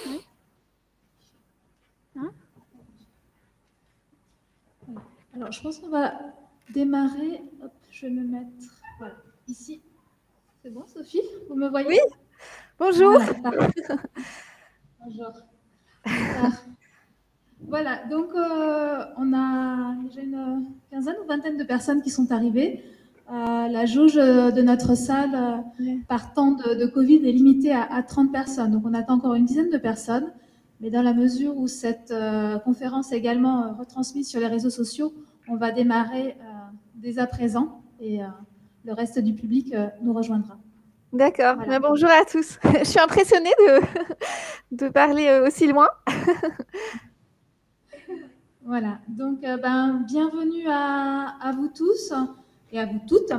Oui. Hein? Alors, je pense qu'on va démarrer. Hop, je vais me mettre voilà, ici. C'est bon, Sophie? Vous me voyez? Oui, bonjour. Voilà, parfait. Bonjour. Super. Voilà, donc on a déjà une quinzaine ou vingtaine de personnes qui sont arrivées. La jauge de notre salle par temps de Covid est limitée à 30 personnes. Donc on attend encore une dizaine de personnes. Mais dans la mesure où cette conférence est également retransmise sur les réseaux sociaux, on va démarrer dès à présent et le reste du public nous rejoindra. D'accord. Voilà. Bonjour à tous. Je suis impressionnée de parler aussi loin. Voilà, donc bienvenue à vous tous et à vous toutes.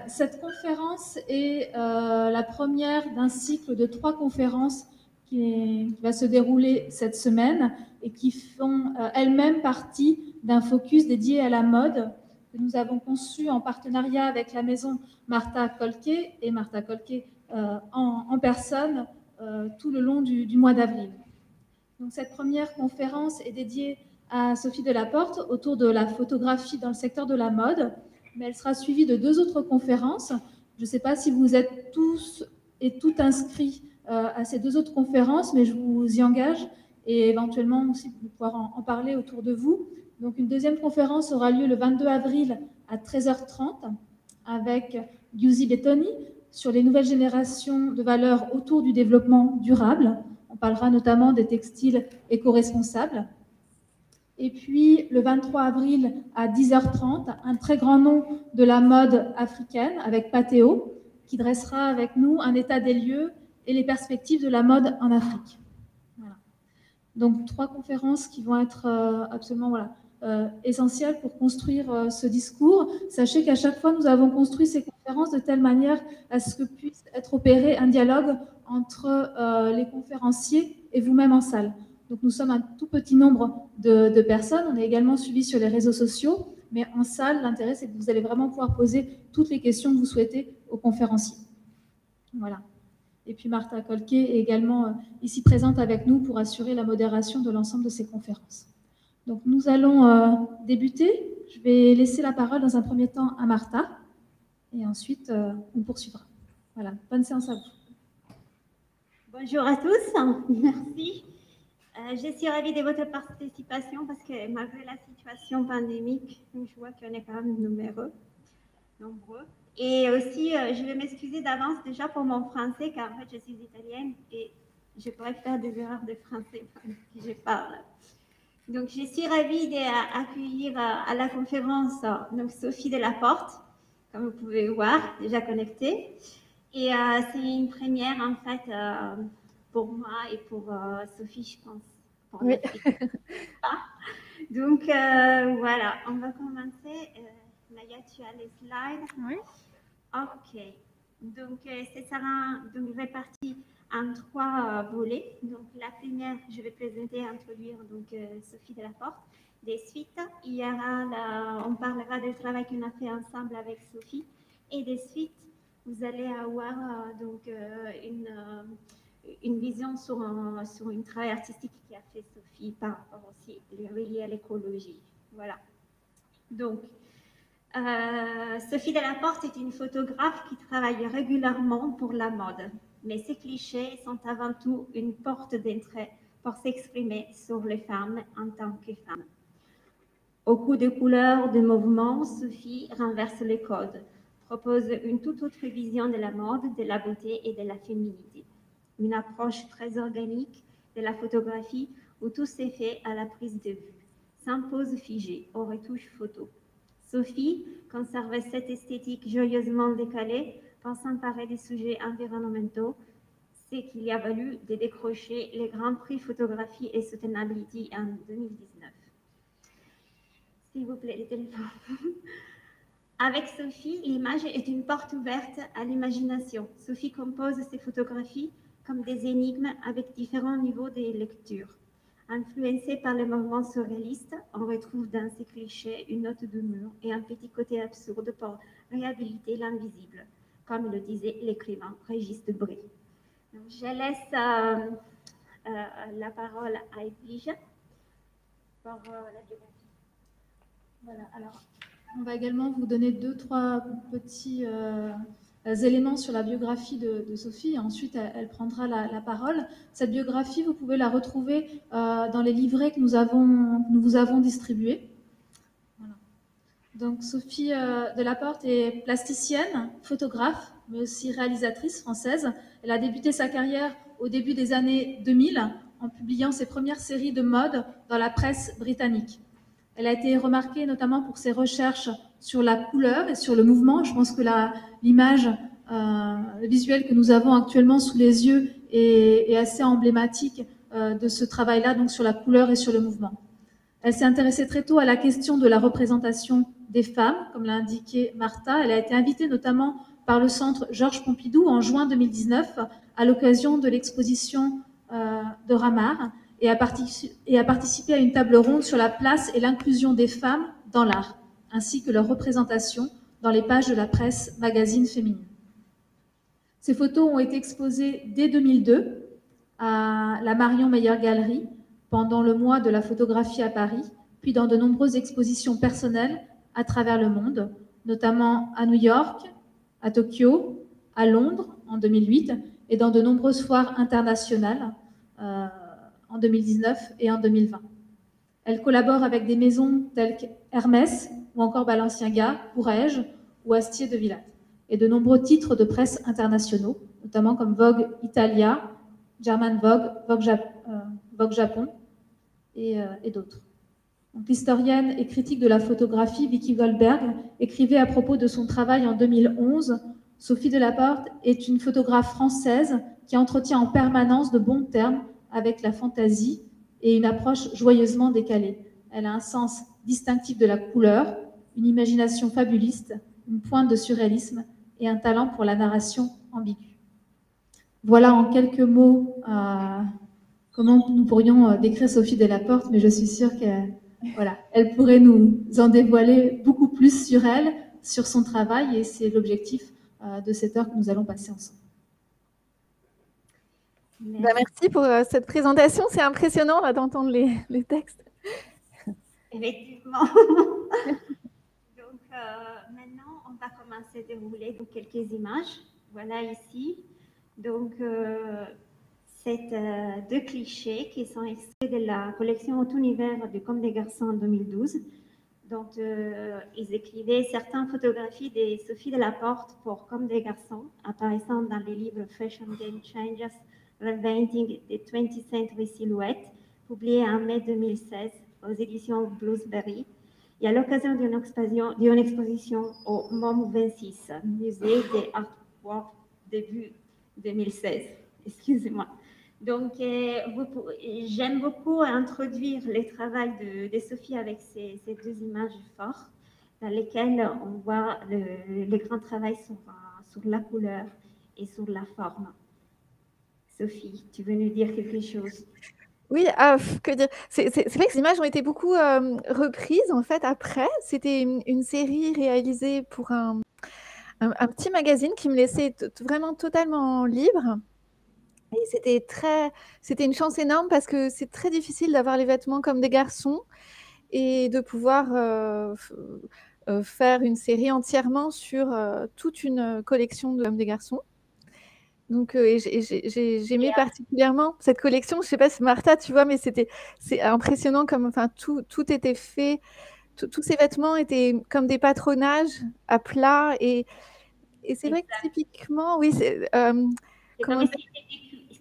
Cette conférence est la première d'un cycle de 3 conférences qui va se dérouler cette semaine et qui font elles-mêmes partie d'un focus dédié à la mode que nous avons conçu en partenariat avec la maison Martha Kolke et Martha Kolke en personne tout le long du mois d'avril. Donc, cette première conférence est dédiée à Sophie Delaporte autour de la photographie dans le secteur de la mode, mais elle sera suivie de 2 autres conférences. Je ne sais pas si vous êtes tous et toutes inscrits à ces 2 autres conférences, mais je vous y engage et éventuellement aussi de pouvoir en parler autour de vous. Donc, une deuxième conférence aura lieu le 22 avril à 13h30 avec Giusy Bettoni sur les nouvelles générations de valeurs autour du développement durable. On parlera notamment des textiles éco-responsables. Et puis, le 23 avril à 10h30, un très grand nom de la mode africaine avec Pathéo, qui dressera avec nous un état des lieux et les perspectives de la mode en Afrique. Voilà. Donc, 3 conférences qui vont être absolument essentielles pour construire ce discours. Sachez qu'à chaque fois, nous avons construit ces conférences de telle manière à ce que puisse être opéré un dialogue entre les conférenciers et vous-même en salle. Donc, nous sommes un tout petit nombre de personnes. On est également suivis sur les réseaux sociaux. Mais en salle, l'intérêt, c'est que vous allez vraiment pouvoir poser toutes les questions que vous souhaitez aux conférenciers. Voilà. Et puis Martha Kolke est également ici présente avec nous pour assurer la modération de l'ensemble de ces conférences. Donc nous allons débuter. Je vais laisser la parole dans un premier temps à Martha et ensuite on poursuivra. Voilà, bonne séance à vous. Bonjour à tous, merci. Je suis ravie de votre participation parce que malgré la situation pandémique, je vois qu'on est quand même nombreux. Et aussi, je vais m'excuser d'avance déjà pour mon français car en fait je suis italienne et je pourrais faire des erreurs de français pendant que je parle. Donc je suis ravie d'accueillir à la conférence donc Sophie Delaporte, comme vous pouvez voir, déjà connectée. Et c'est une première en fait pour moi et pour Sophie, je pense. Pour Oui. Donc voilà, on va commencer. Naya, tu as les slides? Oui. Ok. Donc c'est sera donc réparti en 3 volets. Donc la première, je vais présenter et introduire donc Sophie Delaporte. Des suites, il y aura on parlera du travail qu'on a fait ensemble avec Sophie. Et des suites, vous allez avoir donc une vision sur un travail artistique qui a fait Sophie par rapport aussi relié à l'écologie. Voilà. Donc, Sophie Delaporte est une photographe qui travaille régulièrement pour la mode, mais ces clichés sont avant tout une porte d'entrée pour s'exprimer sur les femmes en tant que femmes. Au coup de couleurs, de mouvements, Sophie renverse les codes, propose une toute autre vision de la mode, de la beauté et de la féminité. Une approche très organique de la photographie où tout s'est fait à la prise de vue, sans pose figée, aux retouches photo. Sophie conserve cette esthétique joyeusement décalée pour s'emparer des sujets environnementaux, ce qu'il y a valu de décrocher les grands prix photographie et sustainability en 2019. S'il vous plaît, les téléphones. Avec Sophie, l'image est une porte ouverte à l'imagination. Sophie compose ses photographies comme des énigmes avec différents niveaux de lecture. Influencée par le mouvement surréaliste, on retrouve dans ces clichés une note d'humour et un petit côté absurde pour réhabiliter l'invisible, comme le disait l'écrivain Régis Debray. Donc, je laisse la parole à Edwige pour la biographie. Voilà, alors on va également vous donner 2-3 petits éléments sur la biographie de Sophie, et ensuite elle prendra la parole. Cette biographie, vous pouvez la retrouver dans les livrets que nous vous avons distribués. Voilà. Donc Sophie Delaporte est plasticienne, photographe, mais aussi réalisatrice française. Elle a débuté sa carrière au début des années 2000 en publiant ses premières séries de mode dans la presse britannique. Elle a été remarquée notamment pour ses recherches sur la couleur et sur le mouvement. Je pense que l'image visuelle que nous avons actuellement sous les yeux est assez emblématique de ce travail-là, donc sur la couleur et sur le mouvement. Elle s'est intéressée très tôt à la question de la représentation des femmes, comme l'a indiqué Martha. Elle a été invitée notamment par le Centre Georges Pompidou en juin 2019 à l'occasion de l'exposition de Ramar et a participé à une table ronde sur la place et l'inclusion des femmes dans l'art, ainsi que leur représentation dans les pages de la presse magazine féminine. Ces photos ont été exposées dès 2002 à la Marion Meyer Gallery pendant le mois de la photographie à Paris, puis dans de nombreuses expositions personnelles à travers le monde, notamment à New York, à Tokyo, à Londres en 2008 et dans de nombreuses foires internationales en 2019 et en 2020. Elle collabore avec des maisons telles qu'Hermès ou encore Balenciaga, Courrèges ou Astier de Villatte, et de nombreux titres de presse internationaux, notamment comme Vogue Italia, German Vogue, Vogue Japon et d'autres. L'historienne et critique de la photographie Vicky Goldberg écrivait à propos de son travail en 2011 « Sophie Delaporte est une photographe française qui entretient en permanence de bons termes avec la fantaisie et une approche joyeusement décalée. Elle a un sens distinctif de la couleur, une imagination fabuliste, une pointe de surréalisme et un talent pour la narration ambiguë. » Voilà en quelques mots comment nous pourrions décrire Sophie Delaporte, mais je suis sûre qu'elle pourrait nous en dévoiler beaucoup plus sur elle, sur son travail, et c'est l'objectif de cette heure que nous allons passer ensemble. Merci pour cette présentation, c'est impressionnant d'entendre les textes. Effectivement. Donc maintenant, on va commencer à dérouler quelques images. Voilà ici. Donc, c'est deux clichés qui sont extraits de la collection Auto-Univers du Comme des Garçons en 2012. Donc, ils écrivaient certaines photographies de Sophie Delaporte pour Comme des Garçons, apparaissant dans les livres Fashion Game Changers, Reinventing the 20th Century Silhouette, publié en mai 2016 aux éditions Bloomsbury, et à l'occasion d'une exposition au MoM 26, Musée des Artworks, début 2016. Excusez-moi. Donc, j'aime beaucoup introduire le travail de Sophie avec ces deux images fortes, dans lesquelles on voit le grand travail sur la couleur et sur la forme. Sophie, tu veux nous dire quelque chose? Oui, que dire? C'est vrai que ces images ont été beaucoup reprises en fait après. C'était une série réalisée pour un petit magazine qui me laissait vraiment totalement libre. Et c'était une chance énorme parce que c'est très difficile d'avoir les vêtements comme des garçons et de pouvoir faire une série entièrement sur toute une collection de comme des garçons. Donc, j'aimais particulièrement cette collection. Je ne sais pas si Martha, tu vois, mais c'est impressionnant comme, enfin, tout était fait. Tous ces vêtements étaient comme des patronages à plat et c'est vrai que typiquement, oui, c'est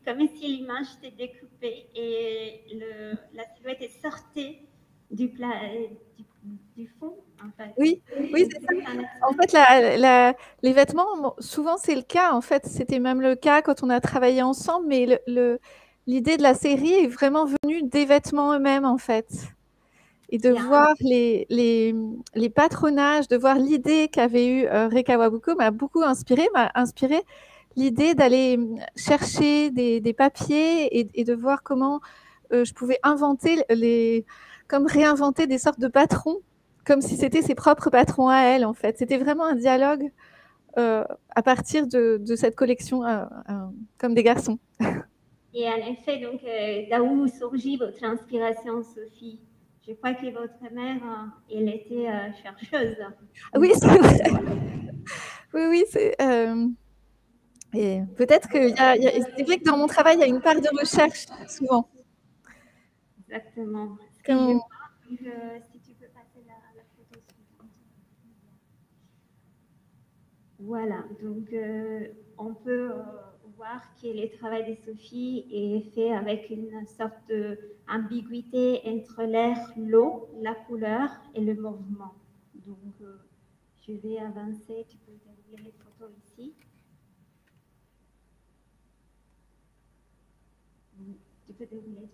comme si l'image était découpée et la silhouette est sortie du fond. En fait. Oui, c'est ça. En fait, les vêtements, souvent c'est le cas. En fait, c'était même le cas quand on a travaillé ensemble, mais l'idée de la série est vraiment venue des vêtements eux-mêmes, en fait. Et de voir les patronages, de voir l'idée qu'avait eu Rei Kawamoto m'a beaucoup inspiré l'idée d'aller chercher des papiers et de voir comment je pouvais réinventer des sortes de patrons, comme si c'était ses propres patrons à elle, en fait. C'était vraiment un dialogue à partir de cette collection comme des garçons. Et en effet, donc, d'où surgit votre inspiration, Sophie? Je crois que votre mère, elle était chercheuse. Oui, c'est vrai. Oui, c'est... et peut-être que c'est vrai que dans mon travail, il y a une part de recherche, souvent. Exactement. Comme... Si tu peux passer la photo suivante. Voilà, donc on peut voir que le travail de Sophie est fait avec une sorte d'ambiguïté entre l'air, l'eau, la couleur et le mouvement. Donc je vais avancer, tu peux dérouler les photos ici. Tu peux dérouler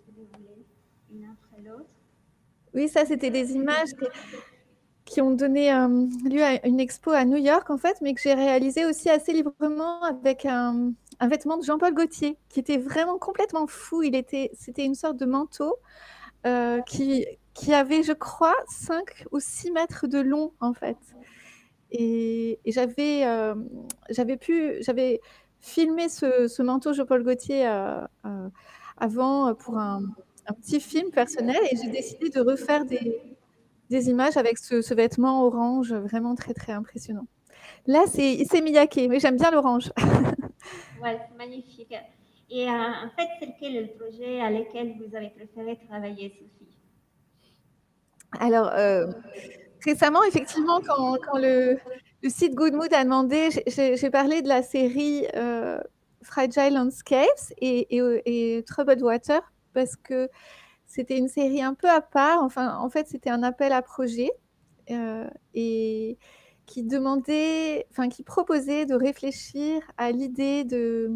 une après l'autre. Oui, ça, c'était des images qui ont donné lieu à une expo à New York, en fait, mais que j'ai réalisé aussi assez librement avec un vêtement de Jean-Paul Gaultier, qui était vraiment complètement fou. C'était une sorte de manteau qui avait, je crois, 5 ou 6 mètres de long, en fait. Et j'avais filmé ce manteau Jean-Paul Gaultier avant pour un petit film personnel, et j'ai décidé de refaire des images avec ce vêtement orange vraiment très, très impressionnant. Là, c'est Miyake, mais j'aime bien l'orange. Ouais, c'est magnifique. Et en fait, c'est quel est le projet à lequel vous avez préféré travailler, Sophie? Alors, récemment, effectivement, quand le site Good Mood a demandé, j'ai parlé de la série Fragile Landscapes et Troubled Water, parce que c'était une série un peu à part. Enfin, en fait, c'était un appel à projet et qui proposait de réfléchir à l'idée de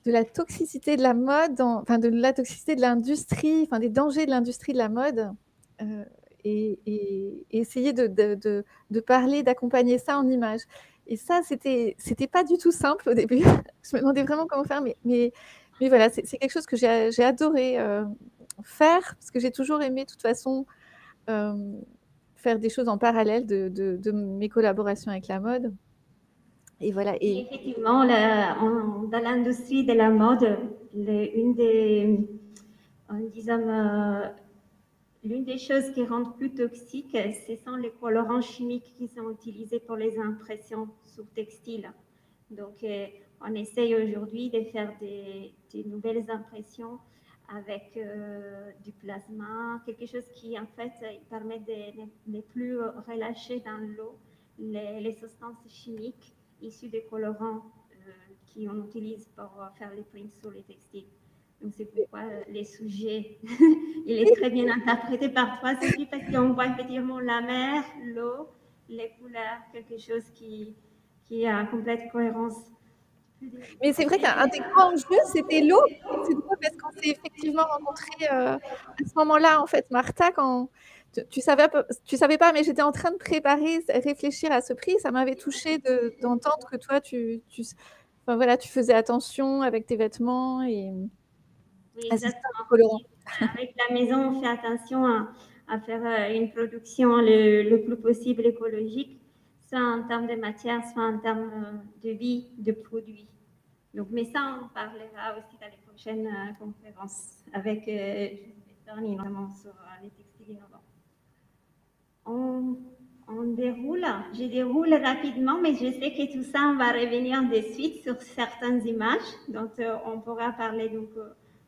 la toxicité de la mode, de la toxicité de l'industrie, des dangers de l'industrie de la mode, et essayer de parler, d'accompagner ça en images. Et ça, c'était pas du tout simple au début. Je me demandais vraiment comment faire, mais voilà, c'est quelque chose que j'ai adoré faire, parce que j'ai toujours aimé, de toute façon, faire des choses en parallèle de mes collaborations avec la mode. Et voilà. Et effectivement, dans l'industrie de la mode, l'une des choses qui rendent plus toxiques, ce sont les colorants chimiques qui sont utilisés pour les impressions sur textile. Donc, on essaye aujourd'hui de faire des nouvelles impressions avec du plasma, quelque chose qui, en fait, permet de ne plus relâcher dans l'eau les substances chimiques issues des colorants qu'on utilise pour faire les prints sur les textiles. Donc, c'est pourquoi les sujets, il est très bien interprété par toi, Sophie, parce qu'on voit effectivement la mer, l'eau, les couleurs, quelque chose qui est en complète cohérence. Mais c'est vrai qu'un des grands enjeux, c'était l'eau. C'est drôle parce qu'on s'est effectivement rencontrés à ce moment-là, en fait, Martha, quand tu savais pas, mais j'étais en train de réfléchir à ce prix. Ça m'avait touchée d'entendre que toi, tu faisais attention avec tes vêtements et Oui, à ces exactement. colorants. Avec la maison, on fait attention à faire une production le plus possible écologique, soit en termes de matière, soit en termes de vie de produits. Donc, mais ça, on parlera aussi dans les prochaines conférences avec Bernie, notamment sur les textiles innovants. On déroule, je déroule rapidement, mais je sais que tout ça, on va revenir de suite sur certaines images, donc on pourra parler donc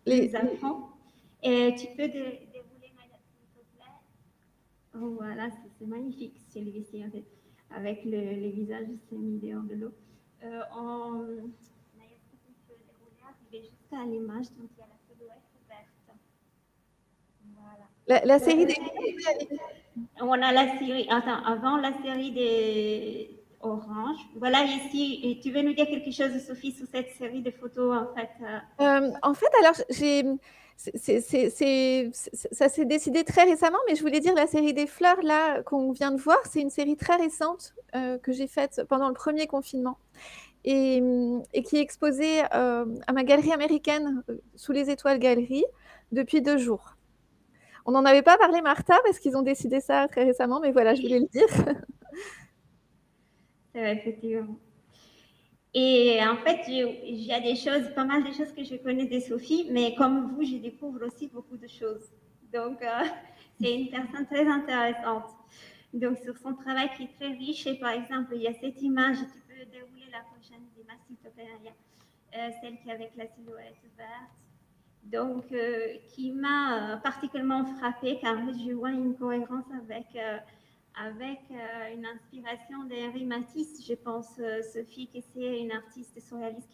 plus à fond. Et tu peux dérouler, Maya, s'il te plaît. Oh, voilà, c'est magnifique celui-ci, en fait, avec les visages semi dehors de l'eau. Maya, si tu peux dérouler, arriver jusqu'à l'image, donc il y a la silhouette verte. Voilà. La série des... On a la série, attends, avant la série des oranges. Voilà ici, et tu veux nous dire quelque chose, Sophie, sur cette série de photos, en fait? En fait, alors, ça s'est décidé très récemment, mais je voulais dire la série des fleurs, là, qu'on vient de voir, c'est une série très récente que j'ai faite pendant le premier confinement et qui est exposée à ma galerie américaine, Sous les étoiles galerie, depuis 2 jours. On n'en avait pas parlé, Martha, parce qu'ils ont décidé ça très récemment, mais voilà, je voulais le dire. C'est vrai, effectivement. Et en fait, il y a des choses, pas mal de choses que je connais de Sophie, mais comme vous, je découvre aussi beaucoup de choses. Donc, c'est une personne très intéressante. Donc, sur son travail qui est très riche, et par exemple, il y a cette image, tu peux dérouler la prochaine image, s'il te plaît, celle qui est avec la silhouette verte. Donc, qui m'a particulièrement frappée, car je vois une cohérence avec une inspiration d'Henri Matisse. Je pense, Sophie, que c'est une artiste surréaliste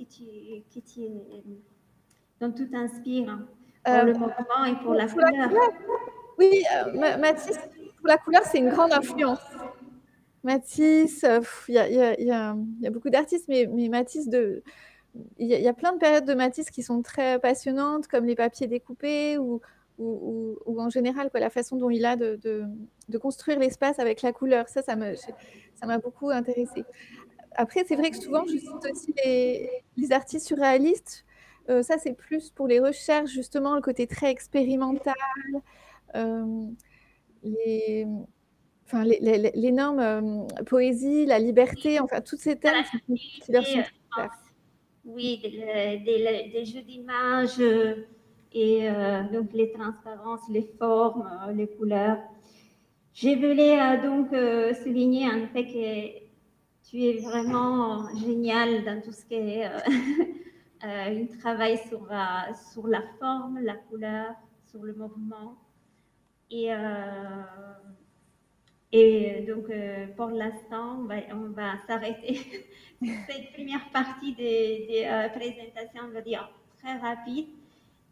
dont tout inspire pour le mouvement et pour la couleur. Oui, Matisse, pour la couleur, c'est une grande influence. Matisse, il y a beaucoup d'artistes, mais Matisse, il y a plein de périodes de Matisse qui sont très passionnantes, comme les papiers découpés ou en général, quoi, la façon dont il a de construire l'espace avec la couleur. Ça m'a beaucoup intéressée. Après, c'est vrai que souvent, je cite aussi les artistes surréalistes. Ça, c'est plus pour les recherches, justement, le côté très expérimental, l'énorme poésie, la liberté, enfin, tous ces thèmes qui leur sont très chers. Oui, des jeux d'images et donc les transparences, les formes, les couleurs. Je voulais donc souligner en fait que tu es vraiment génial dans tout ce qui est un travail sur la forme, la couleur, sur le mouvement. Et donc, pour l'instant, on va s'arrêter cette première partie des présentations, on va dire, très rapide.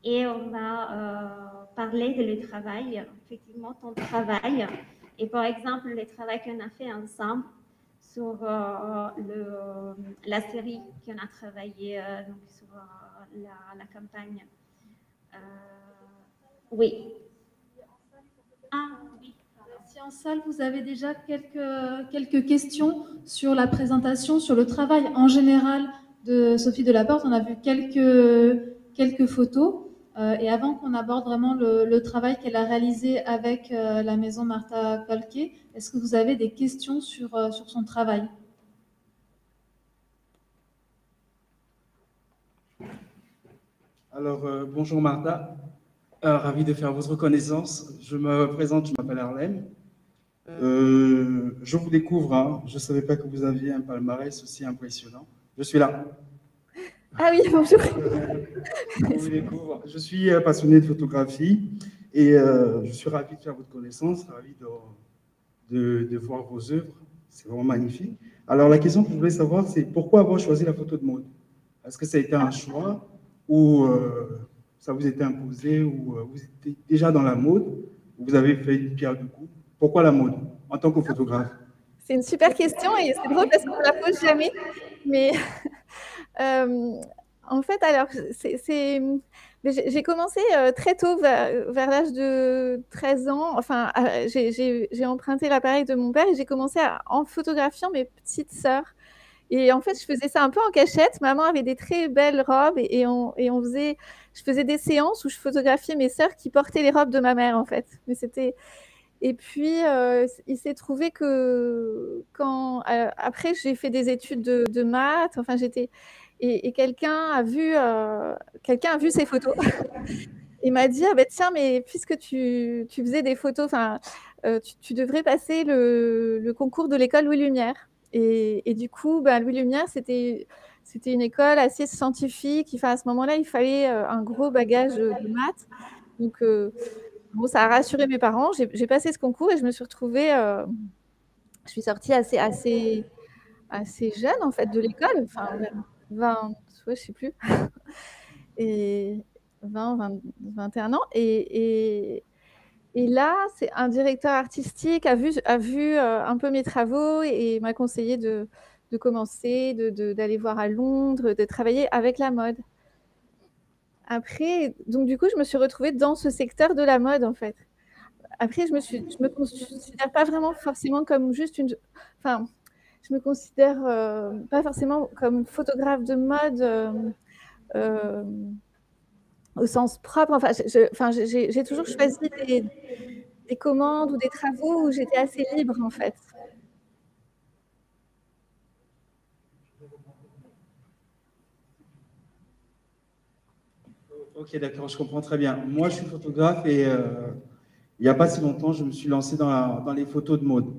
Et on va parler de le travail, effectivement, ton travail. Et par exemple, le travail qu'on a fait ensemble sur la série qu'on a travaillé donc sur la campagne. Oui. Ah, oui. Si en salle, vous avez déjà quelques questions sur la présentation, sur le travail en général de Sophie Delaporte, on a vu quelques photos. Et avant qu'on aborde vraiment le travail qu'elle a réalisé avec la maison Martha Kolke, est-ce que vous avez des questions sur son travail? Alors, bonjour Martha, ravi de faire votre connaissance. Je me présente, je m'appelle Harlem. Je vous découvre, hein. Je ne savais pas que vous aviez un palmarès aussi impressionnant. Je suis là. Ah oui, bonjour. Je vous découvre. Je suis passionné de photographie et je suis ravi de faire votre connaissance, ravi de voir vos œuvres. C'est vraiment magnifique. Alors, la question que je voulais savoir, c'est pourquoi avoir choisi la photo de mode? Est-ce que ça a été un choix ou ça vous était imposé ou vous étiez déjà dans la mode ou vous avez fait une pierre de coups? Pourquoi la mode en tant que photographe? C'est une super question et c'est drôle parce qu'on ne la pose jamais. Mais en fait, alors, j'ai commencé très tôt, vers l'âge de 13 ans. Enfin, j'ai emprunté l'appareil de mon père et j'ai commencé en photographiant mes petites sœurs. Et en fait, je faisais ça un peu en cachette. Maman avait des très belles robes et je faisais des séances où je photographiais mes sœurs qui portaient les robes de ma mère, en fait. Et puis, il s'est trouvé que après, j'ai fait des études de maths. Enfin, et quelqu'un a vu ces photos et m'a dit: ah ben tiens, mais puisque tu faisais des photos, enfin, tu devrais passer le concours de l'école Louis Lumière. Et du coup, Louis Lumière, c'était une école assez scientifique. Enfin, à ce moment-là, il fallait un gros bagage de maths. Donc, bon, ça a rassuré mes parents. J'ai passé ce concours et je me suis retrouvée. Je suis sortie assez jeune, en fait, de l'école. Enfin, 20, ouais, je sais plus. Et 21 ans. Et là, c'est un directeur artistique a vu un peu mes travaux et m'a conseillé de commencer, d'aller voir à Londres, de travailler avec la mode. Après, donc du coup, je me suis retrouvée dans ce secteur de la mode, en fait. Après, je me considère pas vraiment forcément comme juste enfin, je me considère pas forcément comme photographe de mode au sens propre. Enfin, j'ai toujours choisi des commandes ou des travaux où j'étais assez libre, en fait. Ok, d'accord, je comprends très bien. Moi, je suis photographe et il n'y a pas si longtemps, je me suis lancé dans les photos de mode.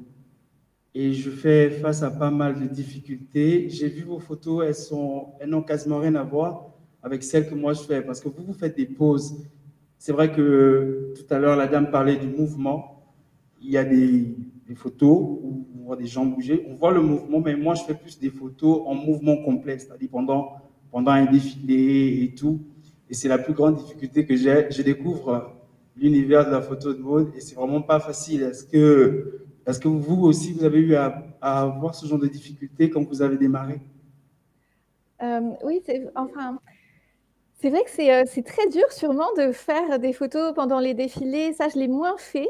Et je fais face à pas mal de difficultés. J'ai vu vos photos, elles n'ont quasiment rien à voir avec celles que moi je fais, parce que vous faites des poses. C'est vrai que tout à l'heure, la dame parlait du mouvement. Il y a des photos où on voit des gens bouger, on voit le mouvement, mais moi je fais plus des photos en mouvement complet, c'est-à-dire pendant un défilé et tout. Et c'est la plus grande difficulté que j'ai. Je découvre l'univers de la photo de mode et c'est vraiment pas facile. Est-ce que vous aussi, vous avez eu à avoir ce genre de difficultés quand vous avez démarré? Oui, c'est vrai que c'est très dur sûrement de faire des photos pendant les défilés. Ça, je l'ai moins fait.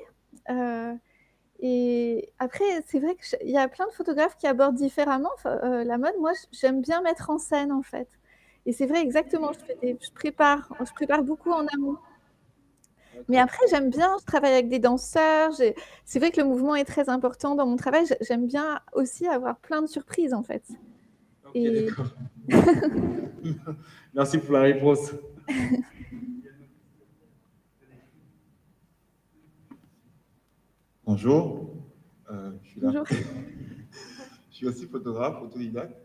Et après, c'est vrai qu'il y a plein de photographes qui abordent différemment la mode. Moi, j'aime bien mettre en scène, en fait. Et c'est vrai, exactement, je prépare beaucoup en amont. Mais après, j'aime bien, je travaille avec des danseurs. C'est vrai que le mouvement est très important dans mon travail. J'aime bien aussi avoir plein de surprises, en fait. Ok, Et d'accord. Merci pour la réponse. Bonjour, je suis là. bonjour. Je suis aussi photographe, autodidacte.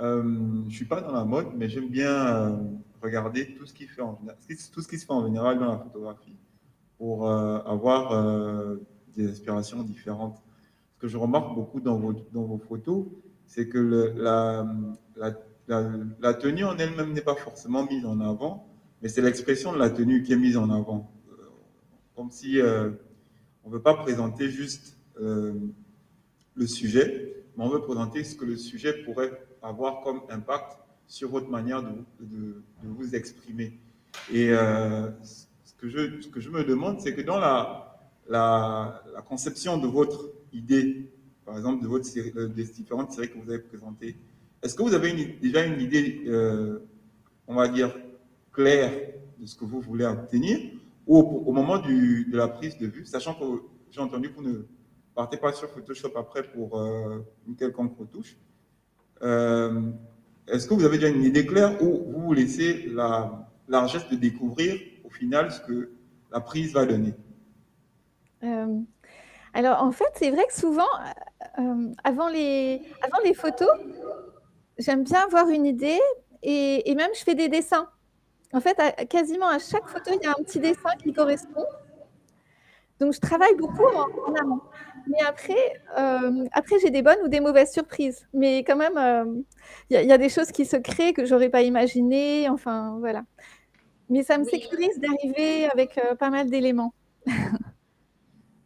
Je ne suis pas dans la mode, mais j'aime bien regarder tout ce qui se fait en général dans la photographie pour avoir des inspirations différentes. Ce que je remarque beaucoup dans vos photos, c'est que la tenue en elle-même n'est pas forcément mise en avant, mais c'est l'expression de la tenue qui est mise en avant. Comme si on ne veut pas présenter juste le sujet, mais on veut présenter ce que le sujet pourrait avoir comme impact sur votre manière de vous exprimer. Et ce que je me demande, c'est que dans la conception de votre idée, par exemple de votre série, des différentes séries que vous avez présentées, est-ce que vous avez déjà une idée, on va dire, claire de ce que vous voulez obtenir, ou au moment de la prise de vue, sachant que j'ai entendu que vous ne partez pas sur Photoshop après pour une quelconque retouche. Est-ce que vous avez déjà une idée claire ou vous vous laissez la largesse de découvrir au final ce que la prise va donner? Alors, en fait, c'est vrai que souvent, avant les photos, j'aime bien avoir une idée et même je fais des dessins. En fait, quasiment à chaque photo, il y a un petit dessin qui correspond. Donc, je travaille beaucoup en amont. Mais après, j'ai des bonnes ou des mauvaises surprises. Mais quand même, il y a des choses qui se créent que je n'aurais pas imaginées. Enfin, voilà. Mais ça me Oui. sécurise d'arriver avec pas mal d'éléments.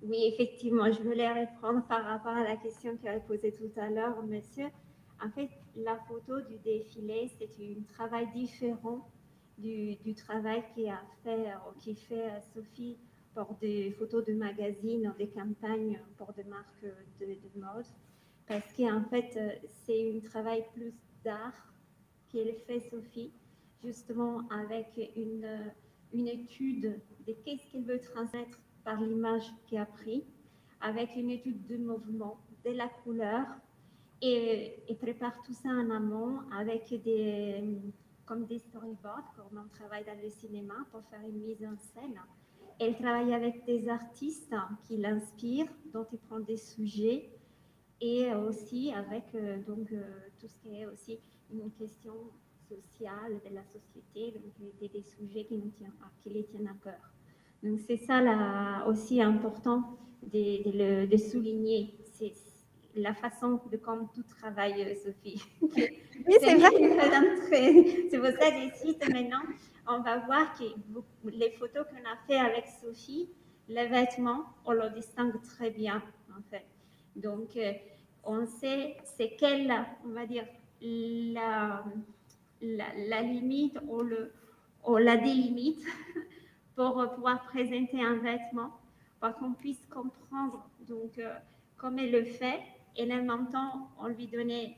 Oui, effectivement, je voulais répondre par rapport à la question que a posée tout à l'heure, monsieur. En fait, la photo du défilé, c'est un travail différent du travail qui fait Sophie pour des photos de magazines, des campagnes pour des marques de mode. Parce qu'en fait, c'est un travail plus d'art qu'elle fait Sophie, justement avec une étude de qu'est-ce qu'elle veut transmettre par l'image qu'elle a prise, avec une étude de mouvement, de la couleur, et prépare tout ça en amont avec comme des storyboards, comme on travaille dans le cinéma pour faire une mise en scène. Elle travaille avec des artistes qui l'inspirent, dont elle prend des sujets, et aussi avec tout ce qui est aussi une question sociale de la société, donc des sujets qui les tiennent à cœur. Donc c'est ça là, aussi important de souligner, c'est la façon de comme tout travaille, Sophie. Oui, c'est vrai. C'est pour ça que j'insiste maintenant. On va voir que les photos qu'on a fait avec Sophie, les vêtements, on le distingue très bien en fait. Donc on sait c'est quelle, on va dire, la limite ou la délimite pour pouvoir présenter un vêtement, pour qu'on puisse comprendre donc comme elle le fait, et en même temps, on lui donnait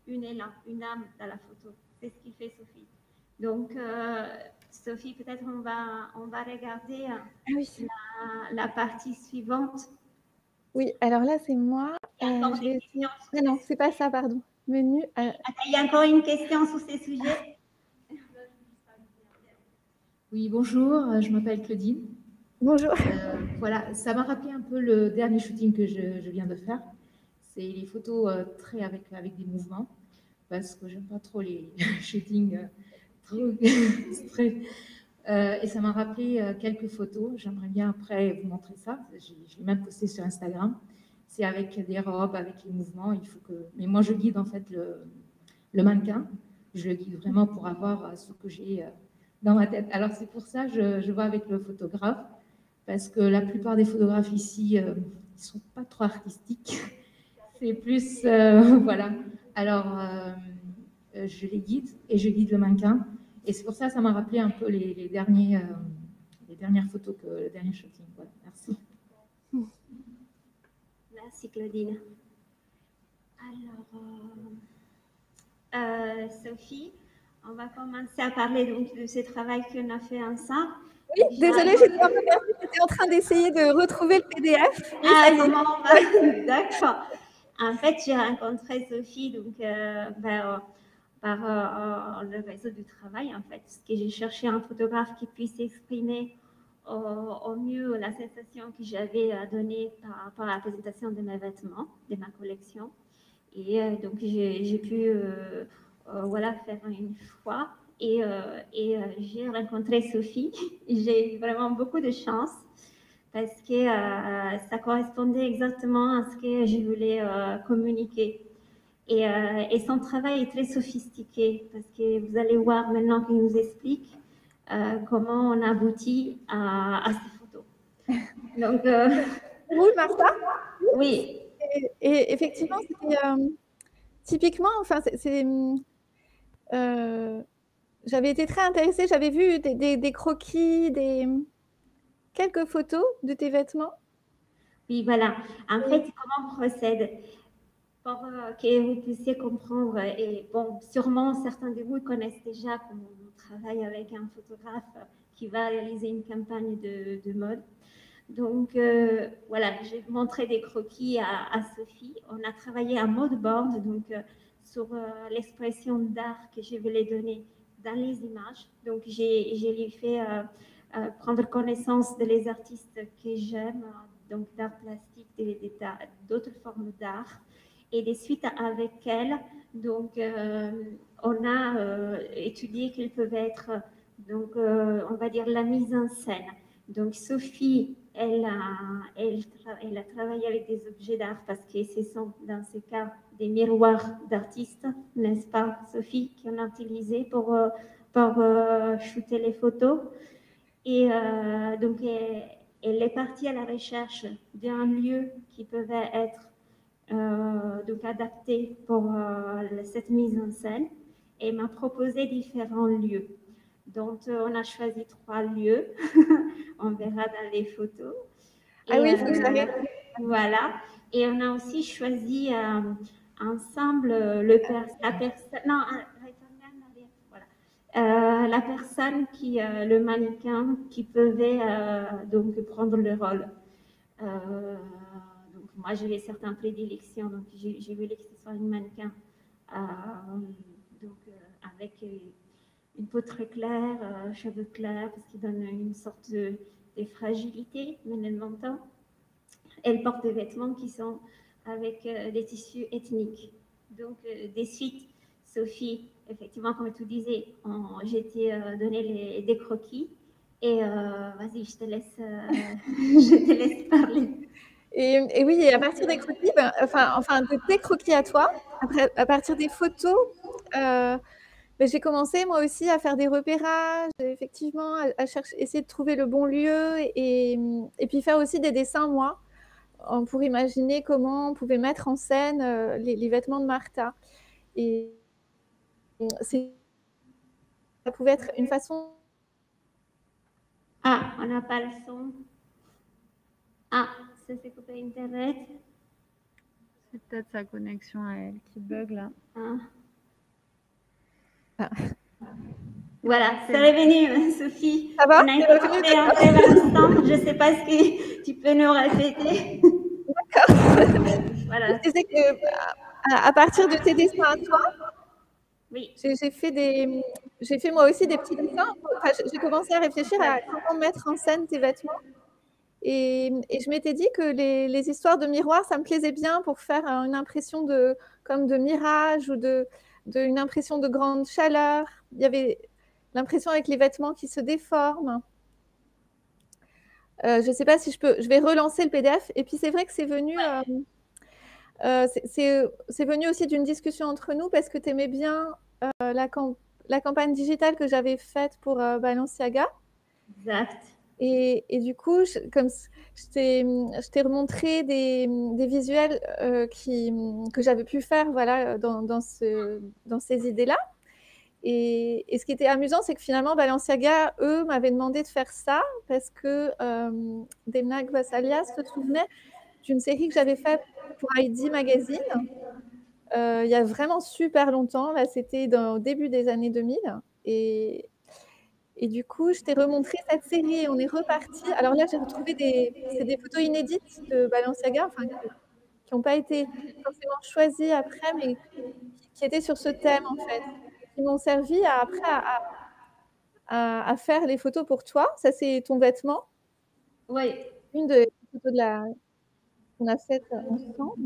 une élan, une âme dans la photo. C'est ce qu'il fait Sophie. Donc, Sophie, peut-être on va regarder oui. la partie suivante. Oui, alors là, c'est moi. Il y a encore Je des vais essayer. questions. Ah non, c'est pas ça, pardon. menu. Il y a encore une question sur ces sujets? Oui, bonjour, je m'appelle Claudine. Bonjour. Voilà, ça m'a rappelé un peu le dernier shooting que je viens de faire. C'est les photos très avec des mouvements, parce que j'aime pas trop les shootings trop straight. Et ça m'a rappelé quelques photos. J'aimerais bien après vous montrer ça. Je l'ai même posté sur Instagram. C'est avec des robes, avec les mouvements. Il faut que... Mais moi, je guide en fait le mannequin. Je le guide vraiment pour avoir ce que j'ai dans ma tête. Alors c'est pour ça que je vois avec le photographe, parce que la plupart des photographes ici, ils sont pas trop artistiques. C'est plus, voilà. Alors, je les guide et je guide le mannequin. Et c'est pour ça que ça m'a rappelé un peu les dernières photos, le dernier shooting. Voilà, merci. Merci Claudine. Alors, Sophie, on va commencer à parler donc de ce travail qu'on a fait ensemble. Oui, désolée, j'étais en train d'essayer de retrouver le PDF. Oui, ah, comment on va? D'accord. En fait, j'ai rencontré Sophie donc, par le réseau du travail, en fait, parce que j'ai cherché un photographe qui puisse exprimer au mieux la sensation que j'avais donnée par rapport à la présentation de mes vêtements, de ma collection. Et donc, j'ai pu voilà, faire une fois. Et j'ai rencontré Sophie. J'ai eu vraiment beaucoup de chance parce que ça correspondait exactement à ce que je voulais communiquer. Et son travail est très sophistiqué parce que vous allez voir maintenant qu'il nous explique comment on aboutit à ces photos. Donc, oui, Martha. Oui. Et effectivement, typiquement, enfin, j'avais été très intéressée. J'avais vu des croquis, quelques photos de tes vêtements. Oui, voilà. En fait, comment on procède? Pour que vous puissiez comprendre, et bon, sûrement certains de vous connaissent déjà comment on travaille avec un photographe qui va réaliser une campagne de mode. Donc voilà, j'ai montré des croquis à Sophie. On a travaillé à mode board, donc sur l'expression d'art que je voulais donner dans les images. Donc j'ai lui fait prendre connaissance de les artistes que j'aime, donc d'art plastique, d'autres formes d'art. Et de suite avec elle, donc on a étudié quelles peuvent être, donc on va dire la mise en scène. Donc Sophie, elle a travaillé avec des objets d'art parce que ce sont dans ce cas des miroirs d'artistes, n'est-ce pas Sophie, qu'on a utilisé pour shooter les photos. Et donc elle est partie à la recherche d'un lieu qui pouvait être donc adapté pour cette mise en scène et m'a proposé différents lieux. Donc, on a choisi 3 lieux. On verra dans les photos. Ah oui, il faut que j'arrête. Voilà. Et on a aussi choisi ensemble la personne le mannequin qui pouvait donc prendre le rôle. Donc moi, j'avais certaines prédilections, donc j'ai voulu que ce soit une mannequin avec une peau très claire, cheveux clairs, parce qu'il donne une sorte de fragilité, mais en même temps, elle porte des vêtements qui sont avec des tissus ethniques. Donc, des suites, Sophie, effectivement, comme tu disais, j'ai donné des croquis. Et vas-y, je te laisse parler. Et oui, et à partir des croquis, enfin de tes croquis à toi, après, à partir des photos, j'ai commencé moi aussi à faire des repérages, effectivement, à essayer de trouver le bon lieu et puis faire aussi des dessins, moi, pour imaginer comment on pouvait mettre en scène les vêtements de Martha. Et ça pouvait être une façon... Ah, on n'a pas le son. Ah, ça s'est coupé Internet. C'est peut-être sa connexion à elle qui bug là. Ah. Voilà, c'est revenu, Sophie. Ça va? On a été coupé un instant. Je ne sais pas ce que tu peux nous répéter. D'accord. Voilà. Je disais que à partir de tes dessins à toi, Oui, j'ai fait moi aussi des petits dessins. Enfin, j'ai commencé à réfléchir à comment mettre en scène tes vêtements. Et je m'étais dit que les histoires de miroirs, ça me plaisait bien pour faire une impression comme de mirage ou une impression de grande chaleur. Il y avait l'impression avec les vêtements qui se déforment. Je ne sais pas si je vais relancer le PDF. Et puis c'est vrai que c'est venu, c'est venu aussi d'une discussion entre nous parce que tu aimais bien la campagne digitale que j'avais faite pour Balenciaga. exact. Et du coup, comme je t'ai remontré des visuels que j'avais pu faire voilà, dans ces idées-là. Et ce qui était amusant, c'est que finalement, Balenciaga, eux, m'avaient demandé de faire ça parce que Demna Gvasalia se souvenait d'une série que j'avais faite pour ID Magazine il y a vraiment super longtemps. Là, c'était au début des années 2000. Et du coup, je t'ai remontré cette série et on est reparti. Alors là, j'ai retrouvé c'est des photos inédites de Balenciaga, enfin, qui n'ont pas été forcément choisies après, mais qui étaient sur ce thème, en fait, qui m'ont servi après à faire les photos pour toi. Ça, c'est ton vêtement. Oui, Une des photos qu'on a faites ensemble.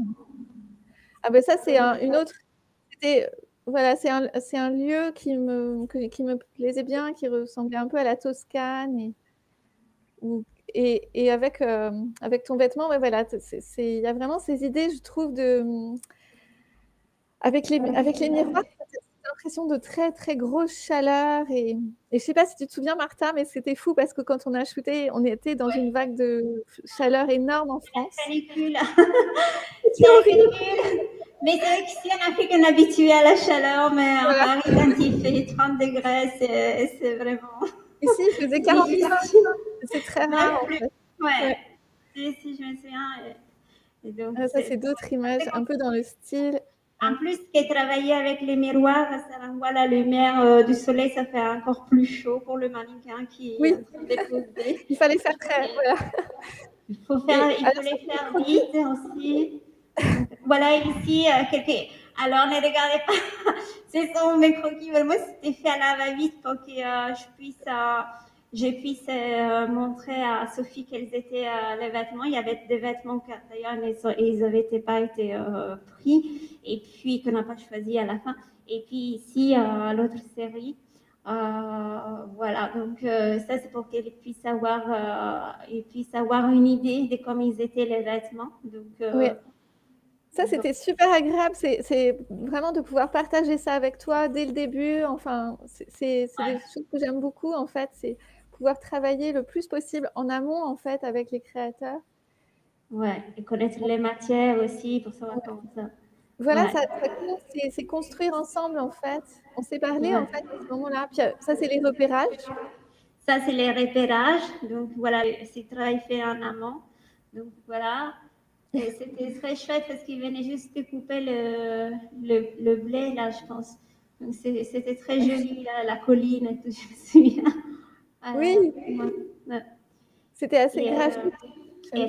Ah ben ça, c'est une autre. Voilà, c'est un lieu qui me plaisait bien, qui ressemblait un peu à la Toscane. Et avec ton vêtement, ouais, voilà, il y a vraiment ces idées, je trouve, avec les miroirs, cette impression de très, très grosse chaleur. Et je ne sais pas si tu te souviens, Martha, mais c'était fou parce que quand on a shooté, on était dans une vague de chaleur énorme en France. canicule. C'est horrible. Mais c'est vrai qu'ici en Afrique, on est habitué à la chaleur, mais en Voilà. Paris, quand il fait 30 degrés, c'est vraiment. Ici, il faisait 45. difficile. C'est très rare, en fait. Ouais. Si, je me souviens. Et donc, Ça, c'est d'autres images, un peu dans le style. En plus, qui travailler avec les miroirs, ça renvoie la lumière du soleil, ça fait encore plus chaud pour le mannequin qui est en train de poser. Il fallait faire très. Voilà. Il faut les faire vite aussi. Donc, voilà ici Alors ne regardez pas, ce sont mes croquis. Vraiment, c'était fait à la va-vite pour que je puisse montrer à Sophie quels étaient les vêtements. Il y avait des vêtements que d'ailleurs ils n'avaient pas été pris et puis qu'on n'a pas choisi à la fin. Et puis ici, l'autre série. Voilà, donc ça c'est pour qu'ils puissent avoir une idée de comment ils étaient les vêtements. Donc, oui. Ça, c'était super agréable. C'est vraiment de pouvoir partager ça avec toi dès le début. Enfin, c'est des choses que j'aime beaucoup, en fait. C'est pouvoir travailler le plus possible en amont, en fait, avec les créateurs. Ouais, et connaître les matières aussi pour savoir comment ça. Voilà, c'est construire ensemble, en fait. On s'est parlé, en fait, à ce moment-là. Puis ça, c'est les repérages. Ça, c'est les repérages. Donc, voilà, c'est travail fait en amont. Donc, voilà. Et c'était très chouette parce qu'il venait juste de couper le blé, là, je pense. Donc, c'était très joli, là, la colline et tout, je me souviens. Oui. Ouais. C'était assez graphique. Et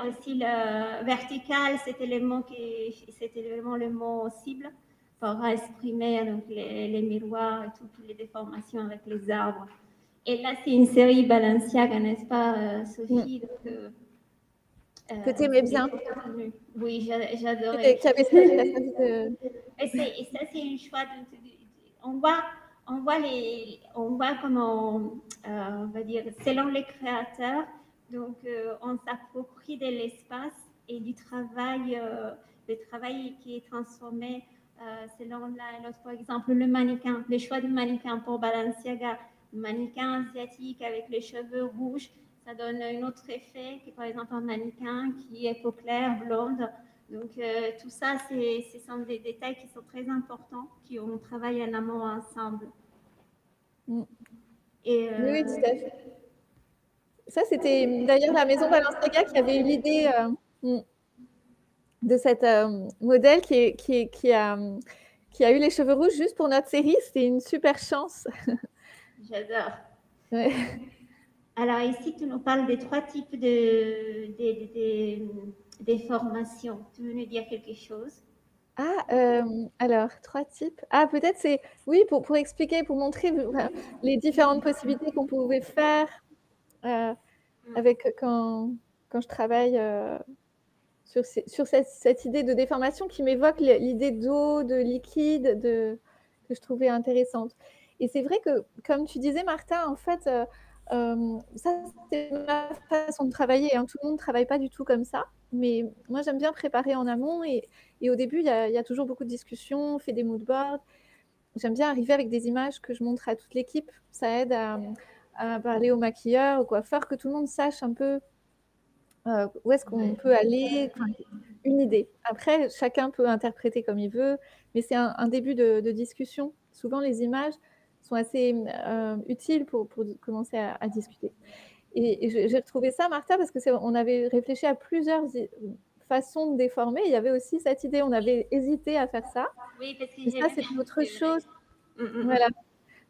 aussi le vertical, c'était vraiment le mot cible pour exprimer donc, les miroirs et toutes les déformations avec les arbres. Et là, c'est une série Balenciaga, n'est-ce pas, Sophie? Que tu aimais bien. Oui, j'adorais. Qui avait de... Et ça, c'est une choix. On voit comment, on va dire, selon les créateurs, donc on s'approprie de l'espace et du travail, le travail qui est transformé selon l'un et l'autre. Par exemple, le choix du mannequin pour Balenciaga, le mannequin asiatique avec les cheveux rouges, ça donne un autre effet que par exemple un mannequin qui est peau claire, blonde. Donc tout ça, ce sont des détails qui sont très importants, qu'on travaille en amont ensemble. Et, oui, tout à fait. Ça, c'était d'ailleurs la maison Balenciaga qui avait eu l'idée de cette modèle qui a eu les cheveux rouges juste pour notre série. C'était une super chance. J'adore. Ouais. Alors ici, tu nous parles des 3 types de formations. Tu veux nous dire quelque chose? Alors 3 types. Peut-être c'est oui, pour expliquer, pour montrer, voilà, les différentes possibilités qu'on pouvait faire, avec quand je travaille, sur cette idée de déformation qui m'évoque l'idée d'eau, de liquide, que je trouvais intéressante. Et c'est vrai que, comme tu disais, Martha, en fait, ça, c'est ma façon de travailler, hein. Tout le monde ne travaille pas du tout comme ça, mais moi, j'aime bien préparer en amont et au début, il y a toujours beaucoup de discussions, on fait des mood boards. J'aime bien arriver avec des images que je montre à toute l'équipe. Ça aide à parler au maquilleur, au coiffeur, que tout le monde sache un peu où est-ce qu'on peut aller, enfin, une idée. Après, chacun peut interpréter comme il veut, mais c'est un début de discussion. Souvent, les images sont assez utiles pour commencer à discuter. Et j'ai retrouvé ça, Martha, parce que on avait réfléchi à plusieurs façons de déformer. Il y avait aussi cette idée, on avait hésité à faire ça. Oui, parce que Et ça, j'ai c'est autre chose. Mm. Voilà,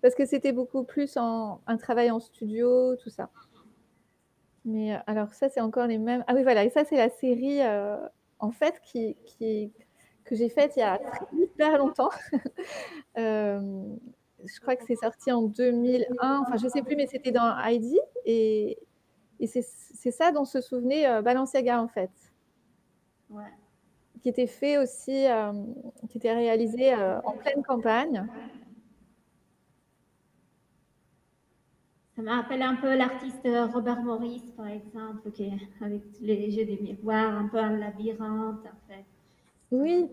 parce que c'était beaucoup plus un travail en studio, tout ça. Mais alors ça, c'est encore les mêmes. Ah oui, voilà, et ça, c'est la série, en fait, que j'ai faite il y a hyper longtemps. Je crois que c'est sorti en 2001, enfin, je ne sais plus, mais c'était dans Heidi. Et c'est ça dont se souvenait Balenciaga, en fait. Ouais. Qui était fait aussi, qui était réalisé en pleine campagne. Ça me rappelle un peu l'artiste Robert Morris, par exemple, qui est avec les jeux des miroirs, un peu un labyrinthe, en fait. Oui,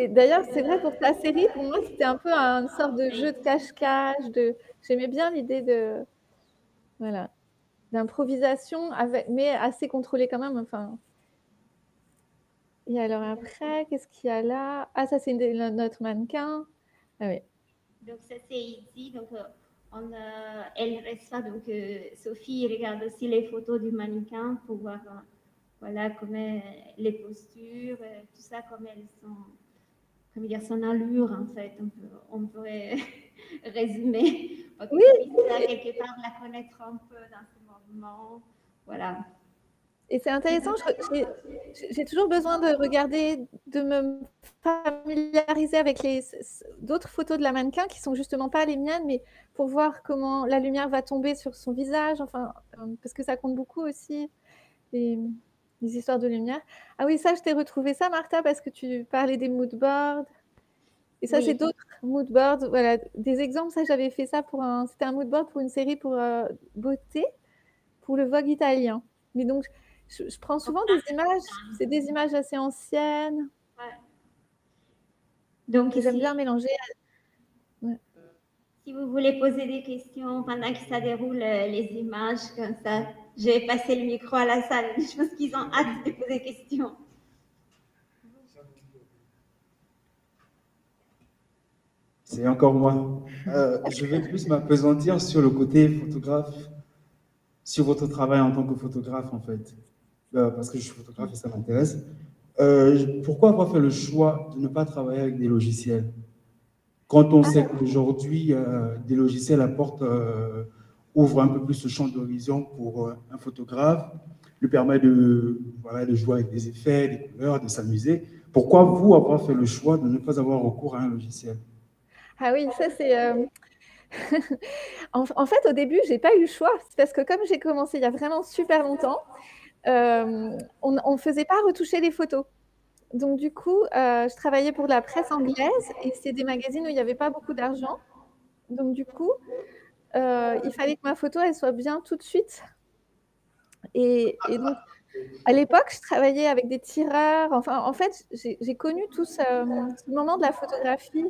d'ailleurs, c'est vrai pour ta série, pour moi, c'était un peu une sorte de jeu de cache-cache. J'aimais bien l'idée voilà, d'improvisation, mais assez contrôlée quand même. Enfin. Et alors après, qu'est-ce qu'il y a là? Ça, c'est notre mannequin. Ah oui. Donc ça, c'est ici. Donc, elle reçoit, donc Sophie regarde aussi les photos du mannequin pour voir voilà, comment les postures, tout ça, comment elles sont, comment dire, son allure, en fait, on pourrait résumer. Oui. Ça, quelque part, la connaître un peu dans ce mouvement. Voilà. Et c'est intéressant, j'ai toujours besoin de regarder, de me familiariser avec d'autres photos de la mannequin qui sont justement pas les miennes, mais pour voir comment la lumière va tomber sur son visage, enfin, parce que ça compte beaucoup aussi, les histoires de lumière. Ah oui, ça, je t'ai retrouvé ça, Martha, parce que tu parlais des mood boards. Et ça, Oui. c'est d'autres mood boards, voilà, des exemples. Ça, j'avais fait ça c'était un mood board pour une série pour beauté, pour le Vogue italien. Mais donc, je prends souvent des images, c'est des images assez anciennes. Ouais. Donc, j'aime bien mélanger. Ouais. Si vous voulez poser des questions pendant que ça déroule les images, comme ça, je vais passer le micro à la salle. Je pense qu'ils ont hâte de poser des questions. C'est encore moi. Je vais plus m'appesantir sur le côté photographe, sur votre travail en tant que photographe, en fait. Parce que je suis photographe et ça m'intéresse. Pourquoi avoir fait le choix de ne pas travailler avec des logiciels? Quand on sait qu'aujourd'hui, des logiciels ouvrent un peu plus le champ d'horizon pour un photographe, lui permet de jouer avec des effets, des couleurs, de s'amuser. Pourquoi vous avoir fait le choix de ne pas avoir recours à un logiciel? Ah oui, ça c'est... en fait, au début, j'ai pas eu le choix. C'est parce que comme j'ai commencé il y a vraiment super longtemps, on ne faisait pas retoucher les photos. Donc du coup, je travaillais pour la presse anglaise et c'est des magazines où il n'y avait pas beaucoup d'argent. Donc du coup, il fallait que ma photo, elle soit bien tout de suite. Et donc, à l'époque, je travaillais avec des tireurs. Enfin, en fait, j'ai connu tout ce moment de la photographie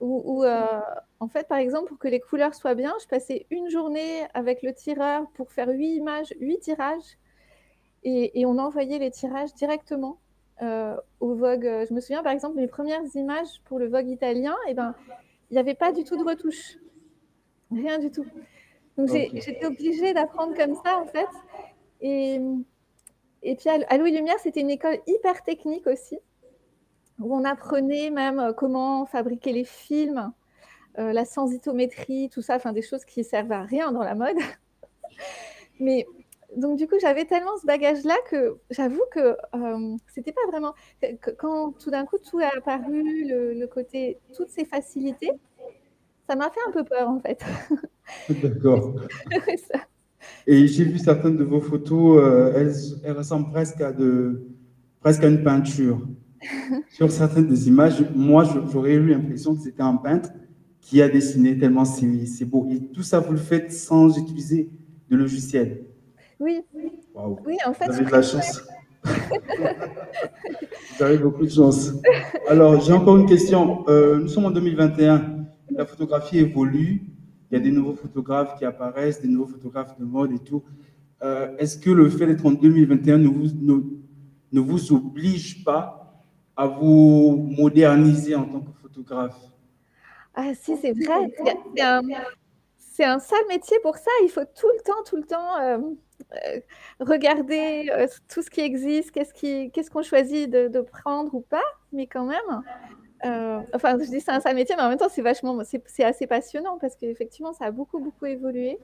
où en fait, par exemple, pour que les couleurs soient bien, je passais une journée avec le tireur pour faire 8 images, 8 tirages. Et on envoyait les tirages directement au Vogue. Je me souviens, par exemple, mes premières images pour le Vogue italien, il n'y avait pas du tout de retouche. Rien du tout. Donc, j'étais obligée d'apprendre comme ça, en fait. Et puis, à Louis Lumière, c'était une école hyper technique aussi, où on apprenait même comment fabriquer les films, la sensitométrie, tout ça, enfin des choses qui servent à rien dans la mode. Mais donc du coup, j'avais tellement ce bagage-là que j'avoue que c'était pas vraiment. Quand tout d'un coup tout est apparu, le côté, toutes ces facilités, ça m'a fait un peu peur en fait. D'accord. Ça. Et j'ai vu certaines de vos photos, elles ressemblent presque à une peinture. Sur certaines des images, moi, j'aurais eu l'impression que c'était un peintre qui a dessiné tellement c'est beau. Et tout ça, vous le faites sans utiliser de logiciel. Oui, Waouh, oui, en fait, vous je avez de la préfère. chance. Vous avez beaucoup de chance. Alors, j'ai encore une question. Nous sommes en 2021. La photographie évolue. Il y a des nouveaux photographes qui apparaissent, des nouveaux photographes de mode et tout. Est-ce que le fait d'être en 2021 ne vous oblige pas à vous moderniser en tant que photographe? Ah si, c'est vrai. C'est un sale métier pour ça. Il faut tout le temps regarder tout ce qui existe, qu'est-ce qu'on choisit de prendre ou pas, mais quand même. Enfin, je dis c'est un sale métier, mais en même temps, c'est assez passionnant parce qu'effectivement, ça a beaucoup évolué.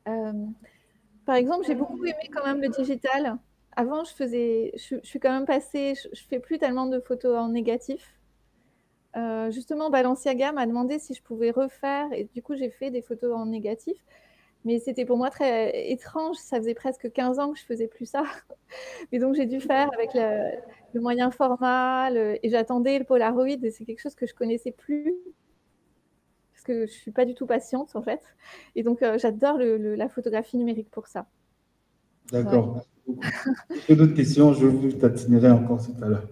Par exemple, j'ai beaucoup aimé quand même le digital. Avant, je suis quand même passée, je fais plus tellement de photos en négatif. Justement, Balenciaga m'a demandé si je pouvais refaire, et du coup, j'ai fait des photos en négatif. Mais c'était pour moi très étrange. Ça faisait presque 15 ans que je faisais plus ça. Et donc, j'ai dû faire avec le moyen format, et j'attendais le Polaroid, et c'est quelque chose que je connaissais plus parce que je suis pas du tout patiente en fait. Et donc, j'adore la photographie numérique pour ça. D'accord. Merci beaucoup. Si j'ai d'autres questions, je vous tatinerai encore tout à l'heure.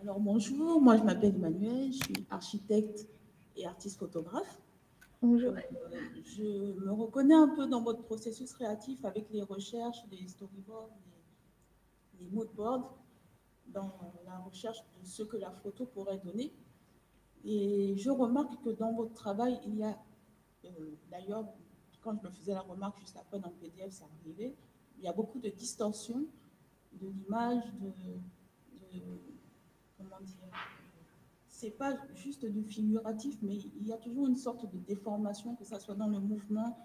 Alors bonjour, moi je m'appelle Emmanuel, je suis architecte et artiste photographe. Bonjour. Je me reconnais un peu dans votre processus créatif avec les recherches, les storyboards, les moodboards, dans la recherche de ce que la photo pourrait donner. Et je remarque que dans votre travail, il y a, d'ailleurs, quand je me faisais la remarque juste après dans le PDF, ça arrivait, il y a beaucoup de distorsion de l'image, comment dire, c'est pas juste du figuratif, mais il y a toujours une sorte de déformation, que ça soit dans le mouvement.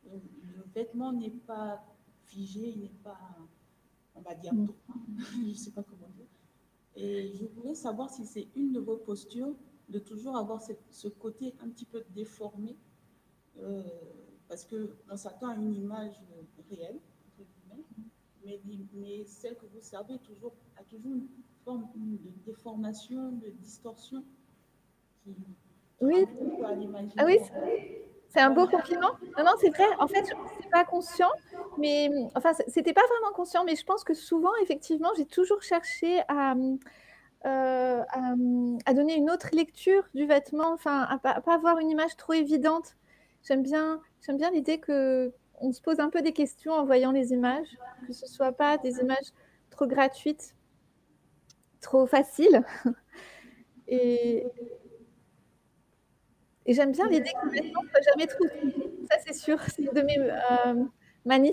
Le vêtement n'est pas figé, il n'est pas, on va dire, droit. Je ne sais pas comment dire. Et je voulais savoir si c'est une de vos postures de toujours avoir ce côté un petit peu déformé, parce qu'on s'attend à une image réelle, entre guillemets, mais celle que vous servez a toujours une forme de déformation, de distorsion qui Oui. un peu à l'imaginaire. Ah oui, c'est un beau compliment. Non, c'est vrai. En fait, c'est pas conscient, mais enfin, c'était pas vraiment conscient, mais je pense que souvent, effectivement, j'ai toujours cherché à donner une autre lecture du vêtement, enfin, à pas avoir une image trop évidente. J'aime bien l'idée qu'on se pose un peu des questions en voyant les images, que ce soit pas des images trop gratuites, trop faciles. Et j'aime bien l'idée que le vêtement ne soit jamais trop figé. Ça, c'est sûr, c'est une de mes manies.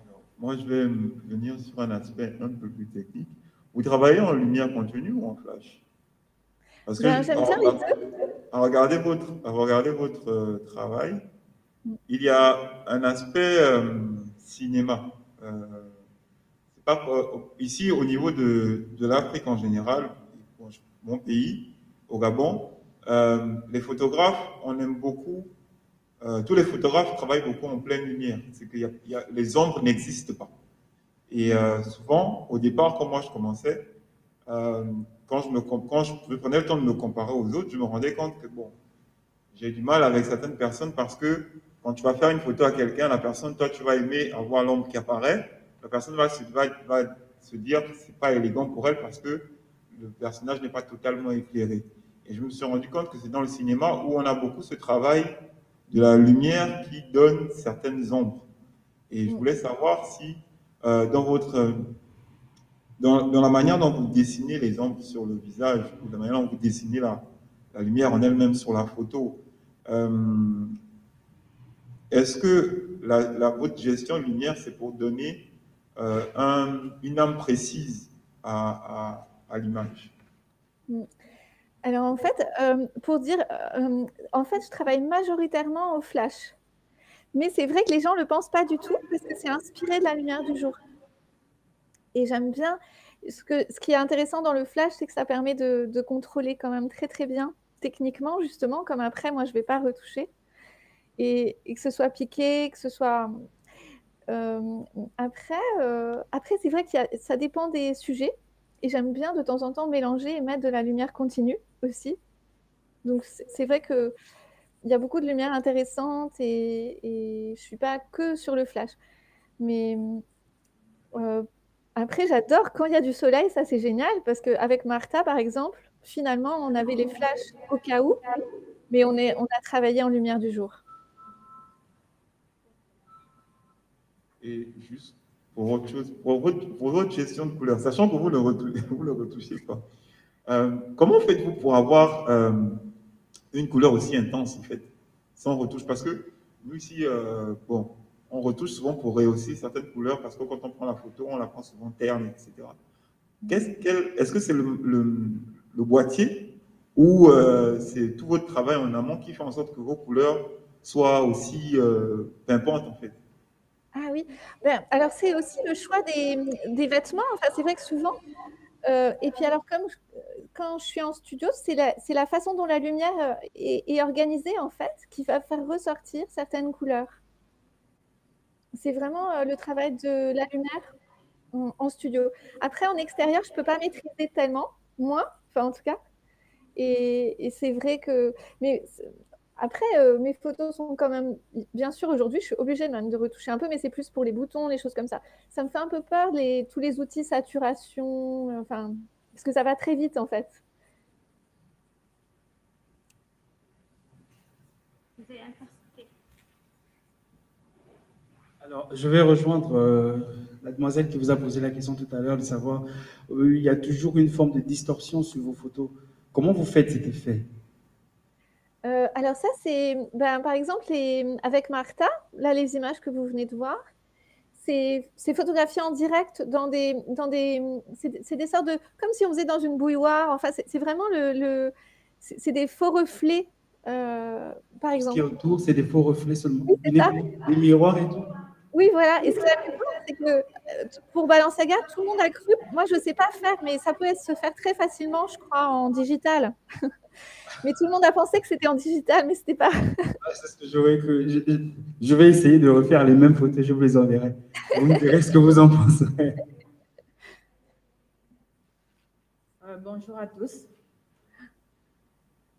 Alors, moi, je vais venir sur un aspect un peu plus technique. Vous travaillez en lumière contenue ou en flash? Parce que J'aime bien les deux. à regarder votre travail, il y a un aspect cinéma. C'est pas, ici, au niveau de l'Afrique en général, mon pays, au Gabon, les photographes, on aime beaucoup, tous les photographes travaillent beaucoup en pleine lumière. C'est que les ombres n'existent pas. Et souvent, au départ, quand moi je commençais, quand je prenais le temps de me comparer aux autres, je me rendais compte que bon, j'ai du mal avec certaines personnes parce que quand tu vas faire une photo à quelqu'un, la personne, toi, tu vas aimer avoir l'ombre qui apparaît. La personne va se dire que c'est pas élégant pour elle parce que le personnage n'est pas totalement éclairé. Et je me suis rendu compte que c'est dans le cinéma où on a beaucoup ce travail de la lumière qui donne certaines ombres. Et je voulais savoir si dans la manière dont vous dessinez les ombres sur le visage ou la manière dont vous dessinez la lumière en elle-même sur la photo, est-ce que votre gestion de lumière, c'est pour donner une âme précise à l'image? Alors en fait, pour dire, en fait, je travaille majoritairement au flash. Mais c'est vrai que les gens ne le pensent pas du tout parce que c'est inspiré de la lumière du jour. Et j'aime bien, ce qui est intéressant dans le flash, c'est que ça permet de contrôler quand même très très bien, techniquement justement, comme après, moi je ne vais pas retoucher. Et que ce soit piqué, que ce soit... après, c'est vrai que ça dépend des sujets. Et j'aime bien de temps en temps mélanger et mettre de la lumière continue aussi. Donc c'est vrai qu'il y a beaucoup de lumière intéressante et je ne suis pas que sur le flash. Mais après, j'adore quand il y a du soleil, ça c'est génial, parce qu'avec Martha, par exemple, finalement, on avait les flashs au cas où, mais on a travaillé en lumière du jour. Et juste pour autre chose, pour votre gestion de couleur, sachant que vous le retouchez pas, comment faites-vous pour avoir une couleur aussi intense, en fait, sans retouche? Parce que nous, ici, bon, on retouche souvent pour rehausser certaines couleurs, parce que quand on prend la photo, on la prend souvent terne, etc. Est-ce que c'est le boîtier ou c'est tout votre travail en amont qui fait en sorte que vos couleurs soient aussi pimpantes, en fait? Ah oui, ben, alors c'est aussi le choix des vêtements. Enfin, c'est vrai que souvent, et puis alors quand je suis en studio, c'est la façon dont la lumière est organisée en fait qui va faire ressortir certaines couleurs. C'est vraiment le travail de la lumière en studio. Après, en extérieur, je ne peux pas maîtriser tellement, moi, enfin en tout cas. Et c'est vrai que... Mais après, mes photos sont quand même... Bien sûr, aujourd'hui, je suis obligée même de retoucher un peu, mais c'est plus pour les boutons, les choses comme ça. Ça me fait un peu peur, tous les outils saturation, enfin, parce que ça va très vite, en fait. Alors, je vais rejoindre la demoiselle qui vous a posé la question tout à l'heure de savoir, il y a toujours une forme de distorsion sur vos photos. Comment vous faites cet effet? Alors ça, c'est, ben, par exemple, avec Martha, là, les images que vous venez de voir, c'est photographié en direct c'est des sortes de, comme si on faisait dans une bouilloire. Enfin, c'est vraiment c'est des faux reflets, par exemple. Ce qui est autour, c'est des faux reflets seulement. Oui, c'est ça. Des miroirs et tout. Oui, voilà. Et ce qui est amusant, c'est que pour Balenciaga, tout le monde a cru. Moi, je ne sais pas faire, mais ça peut se faire très facilement, je crois, en digital. Mais tout le monde a pensé que c'était en digital, mais ce n'était pas. C'est ce que j'aurais cru. Je vais essayer de refaire les mêmes photos, je vous les enverrai. Vous me direz ce que vous en penserez. Bonjour à tous.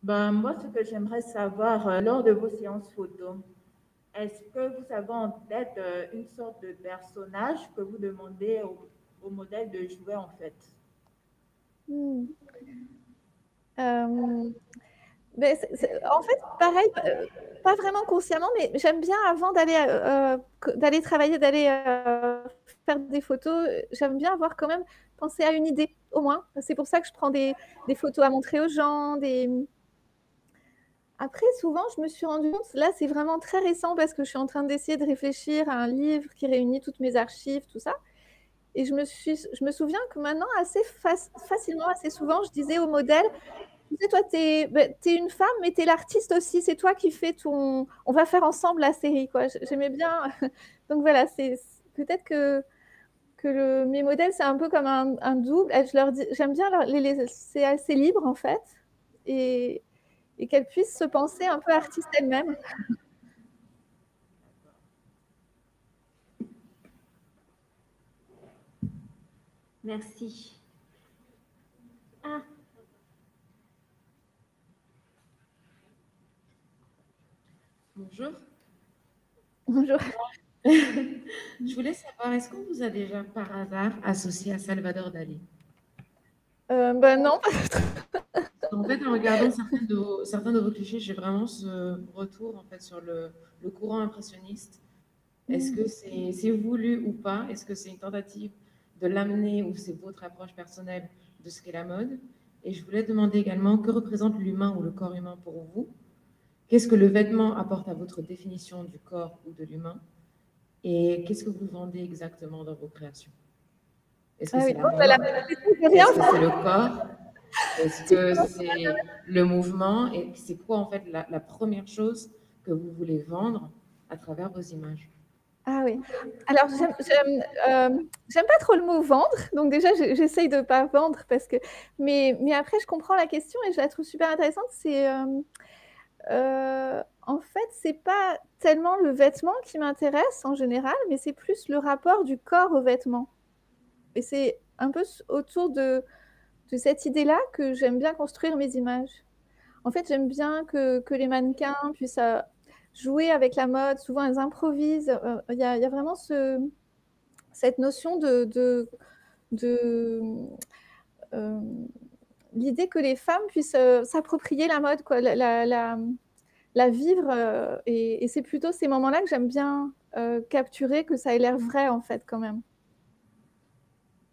Ben, moi, ce que j'aimerais savoir lors de vos séances photos, est-ce que vous avez en tête une sorte de personnage que vous demandez au modèle de jouer en fait? Ben, en fait, pareil, pas vraiment consciemment, mais j'aime bien avant d'aller travailler, d'aller faire des photos, j'aime bien avoir quand même pensé à une idée, au moins. C'est pour ça que je prends des photos à montrer aux gens. Après, souvent, je me suis rendu compte, là, c'est vraiment très récent parce que je suis en train d'essayer de réfléchir à un livre qui réunit toutes mes archives, tout ça. Et je me souviens que maintenant, assez facilement, assez souvent, je disais au modèle, tu sais, toi, tu es une femme, mais tu es l'artiste aussi. C'est toi qui fais ton... On va faire ensemble la série, quoi. J'aimais bien. Donc voilà, peut-être que mes modèles, c'est un peu comme un double. Je leur dis, j'aime bien c'est assez libre, en fait. Et qu'elles puissent se penser un peu artistes elles-mêmes. Merci. Ah. Bonjour. Bonjour. Je voulais savoir, est-ce qu'on vous a déjà par hasard associé à Salvador Dali? Ben non. En fait, en regardant certains de vos clichés, j'ai vraiment ce retour en fait, sur le courant impressionniste. Est-ce que c'est voulu ou pas? Est-ce que c'est une tentative de l'amener ou c'est votre approche personnelle de ce qu'est la mode? Et je voulais demander également, que représente l'humain ou le corps humain pour vous? Qu'est-ce que le vêtement apporte à votre définition du corps ou de l'humain? Et qu'est-ce que vous vendez exactement dans vos créations? Est-ce que Ah c'est oui, la oh, mode? bah, rien. Est-ce que c'est le corps? Est-ce que c'est le mouvement? Et c'est quoi en fait la première chose que vous voulez vendre à travers vos images? Ah oui. Alors j'aime pas trop le mot vendre, donc déjà j'essaye de pas vendre parce que mais après je comprends la question et je la trouve super intéressante. C'est en fait, c'est pas tellement le vêtement qui m'intéresse en général, mais c'est plus le rapport du corps au vêtement. Et c'est un peu autour de cette idée-là que j'aime bien construire mes images. En fait, j'aime bien que les mannequins puissent jouer avec la mode. Souvent, elles improvisent. Il y a vraiment cette notion de l'idée que les femmes puissent s'approprier la mode, quoi, la vivre. Et c'est plutôt ces moments-là que j'aime bien capturer, que ça ait l'air vrai, en fait, quand même.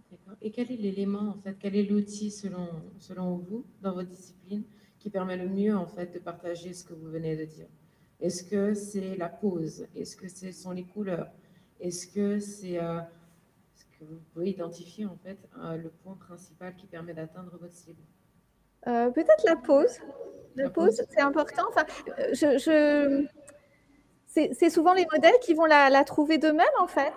D'accord. Et quel est l'élément, en fait, quel est l'outil selon vous, dans votre discipline, qui permet le mieux, en fait, de partager ce que vous venez de dire? Est-ce que c'est la pose? Est-ce que ce sont les couleurs? Est-ce que c'est ce que vous pouvez identifier, en fait, le point principal qui permet d'atteindre votre cible? Peut-être la pose. La La pose, pose? c'est important. Enfin, c'est souvent les modèles qui vont la trouver d'eux-mêmes, en fait.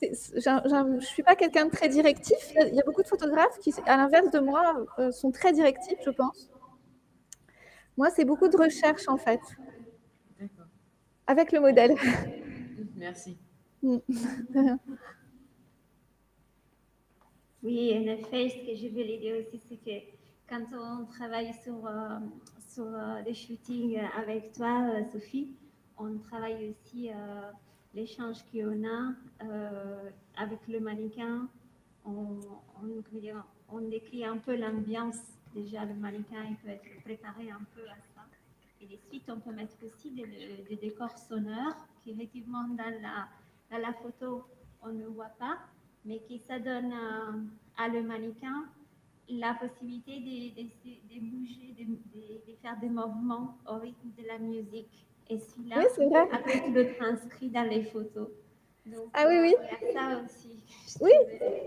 Je ne suis pas quelqu'un de très directif. Il y a beaucoup de photographes qui, à l'inverse de moi, sont très directifs, je pense. Moi, c'est beaucoup de recherche, en fait, D'accord. avec le modèle. Merci. Oui, en effet, ce que je voulais dire aussi, c'est que quand on travaille sur des shootings avec toi, Sophie, on travaille aussi l'échange qu'on a avec le mannequin. Comment dire, on décrit un peu l'ambiance. Déjà, le mannequin il peut être préparé un peu à ça. Et de suite, on peut mettre aussi des décors sonores qui, effectivement, dans la photo, on ne voit pas, mais qui ça donne à le mannequin la possibilité de bouger, de faire des mouvements au rythme de la musique. Et celui-là, Oui, c'est vrai. après, tu le transcris dans les photos. Donc, Ah oui, oui. il y a ça aussi. Oui,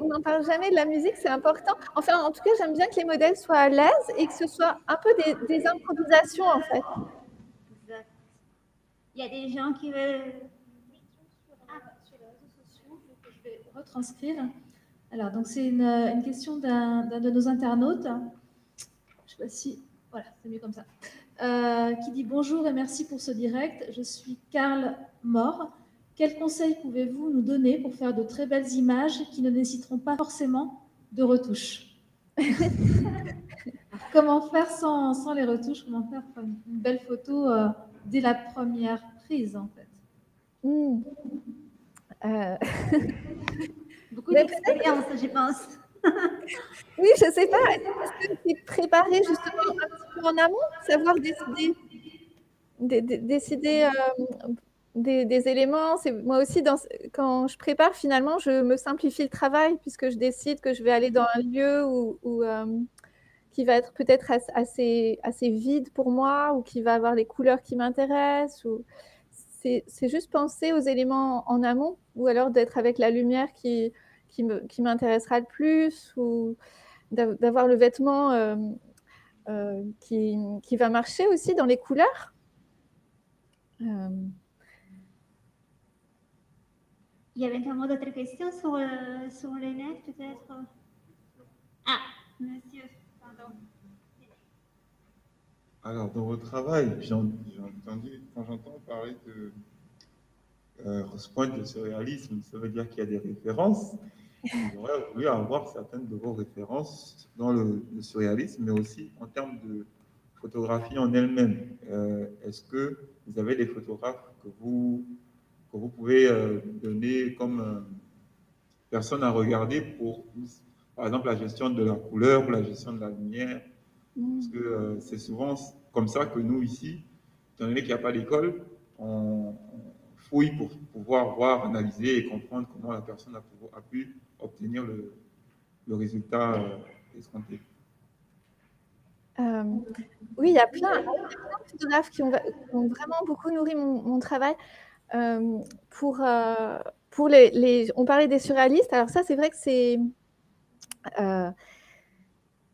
on n'en parle jamais de la musique, c'est important. Enfin, en tout cas, j'aime bien que les modèles soient à l'aise et que ce soit un peu des improvisations, en fait. Exact. Il y a des gens qui veulent... Sur les réseaux sociaux, que je vais retranscrire. Alors, donc c'est une question d'un de nos internautes. Je ne sais pas si... Voilà, c'est mieux comme ça. Qui dit « Bonjour et merci pour ce direct. Je suis Karl Mort. Quels conseils pouvez-vous nous donner pour faire de très belles images qui ne nécessiteront pas forcément de retouches ?» Comment faire sans les retouches? Comment faire une belle photo dès la première prise, en fait? Beaucoup d'expérience, je pense. Oui, je ne sais pas. Est-ce que c'est préparer justement un petit peu en amont, savoir décider des éléments? Moi aussi, quand je prépare, finalement, je me simplifie le travail puisque je décide que je vais aller dans un lieu qui va être peut-être assez vide pour moi ou qui va avoir les couleurs qui m'intéressent. C'est juste penser aux éléments en amont ou alors d'être avec la lumière qui m'intéressera le plus ou d'avoir le vêtement qui va marcher aussi dans les couleurs. Il y avait vraiment d'autres questions sur les nets, peut-être? Ah, monsieur, pardon. Alors, dans votre travail, j'ai entendu, quand j'entends parler de ce point de surréalisme, ça veut dire qu'il y a des références. J'aurais voulu avoir certaines de vos références dans le surréalisme, mais aussi en termes de photographie en elle-même. Est-ce que vous avez des photographes que vous pouvez donner comme personne à regarder pour, par exemple, la gestion de la couleur ou la gestion de la lumière? Parce que c'est souvent comme ça que nous, ici, étant donné qu'il n'y a pas d'école, on fouille pour pouvoir voir, analyser et comprendre comment la personne a pu obtenir le résultat escompté. Oui, il y a plein de photographes qui ont vraiment beaucoup nourri mon travail. On parlait des surréalistes. Alors ça, c'est vrai que Euh,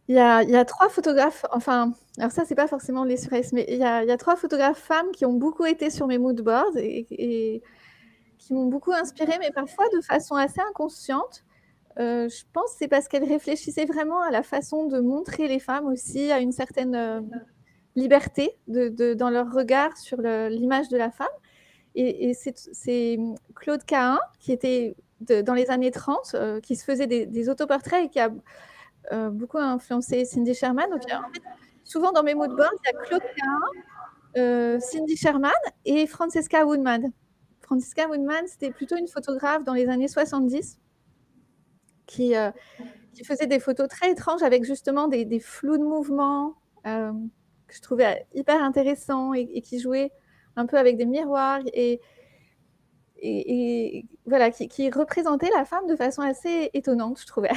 il y a 3 photographes, enfin, alors ça, c'est pas forcément les sur S, mais il y a 3 photographes femmes qui ont beaucoup été sur mes mood boards et qui m'ont beaucoup inspirée, mais parfois de façon assez inconsciente. Je pense que c'est parce qu'elles réfléchissaient vraiment à la façon de montrer les femmes aussi, à une certaine liberté dans leur regard sur l'image de la femme. Et c'est Claude Cahun, qui était dans les années 30, qui se faisait des autoportraits et qui a beaucoup influencé Cindy Sherman. Donc, en fait, souvent dans mes mood boards, il y a Claude Cahun, Cindy Sherman et Francesca Woodman. Francesca Woodman, c'était plutôt une photographe dans les années 70 qui faisait des photos très étranges avec justement des flous de mouvement que je trouvais hyper intéressants et qui jouait un peu avec des miroirs et voilà, qui représentait la femme de façon assez étonnante, je trouvais.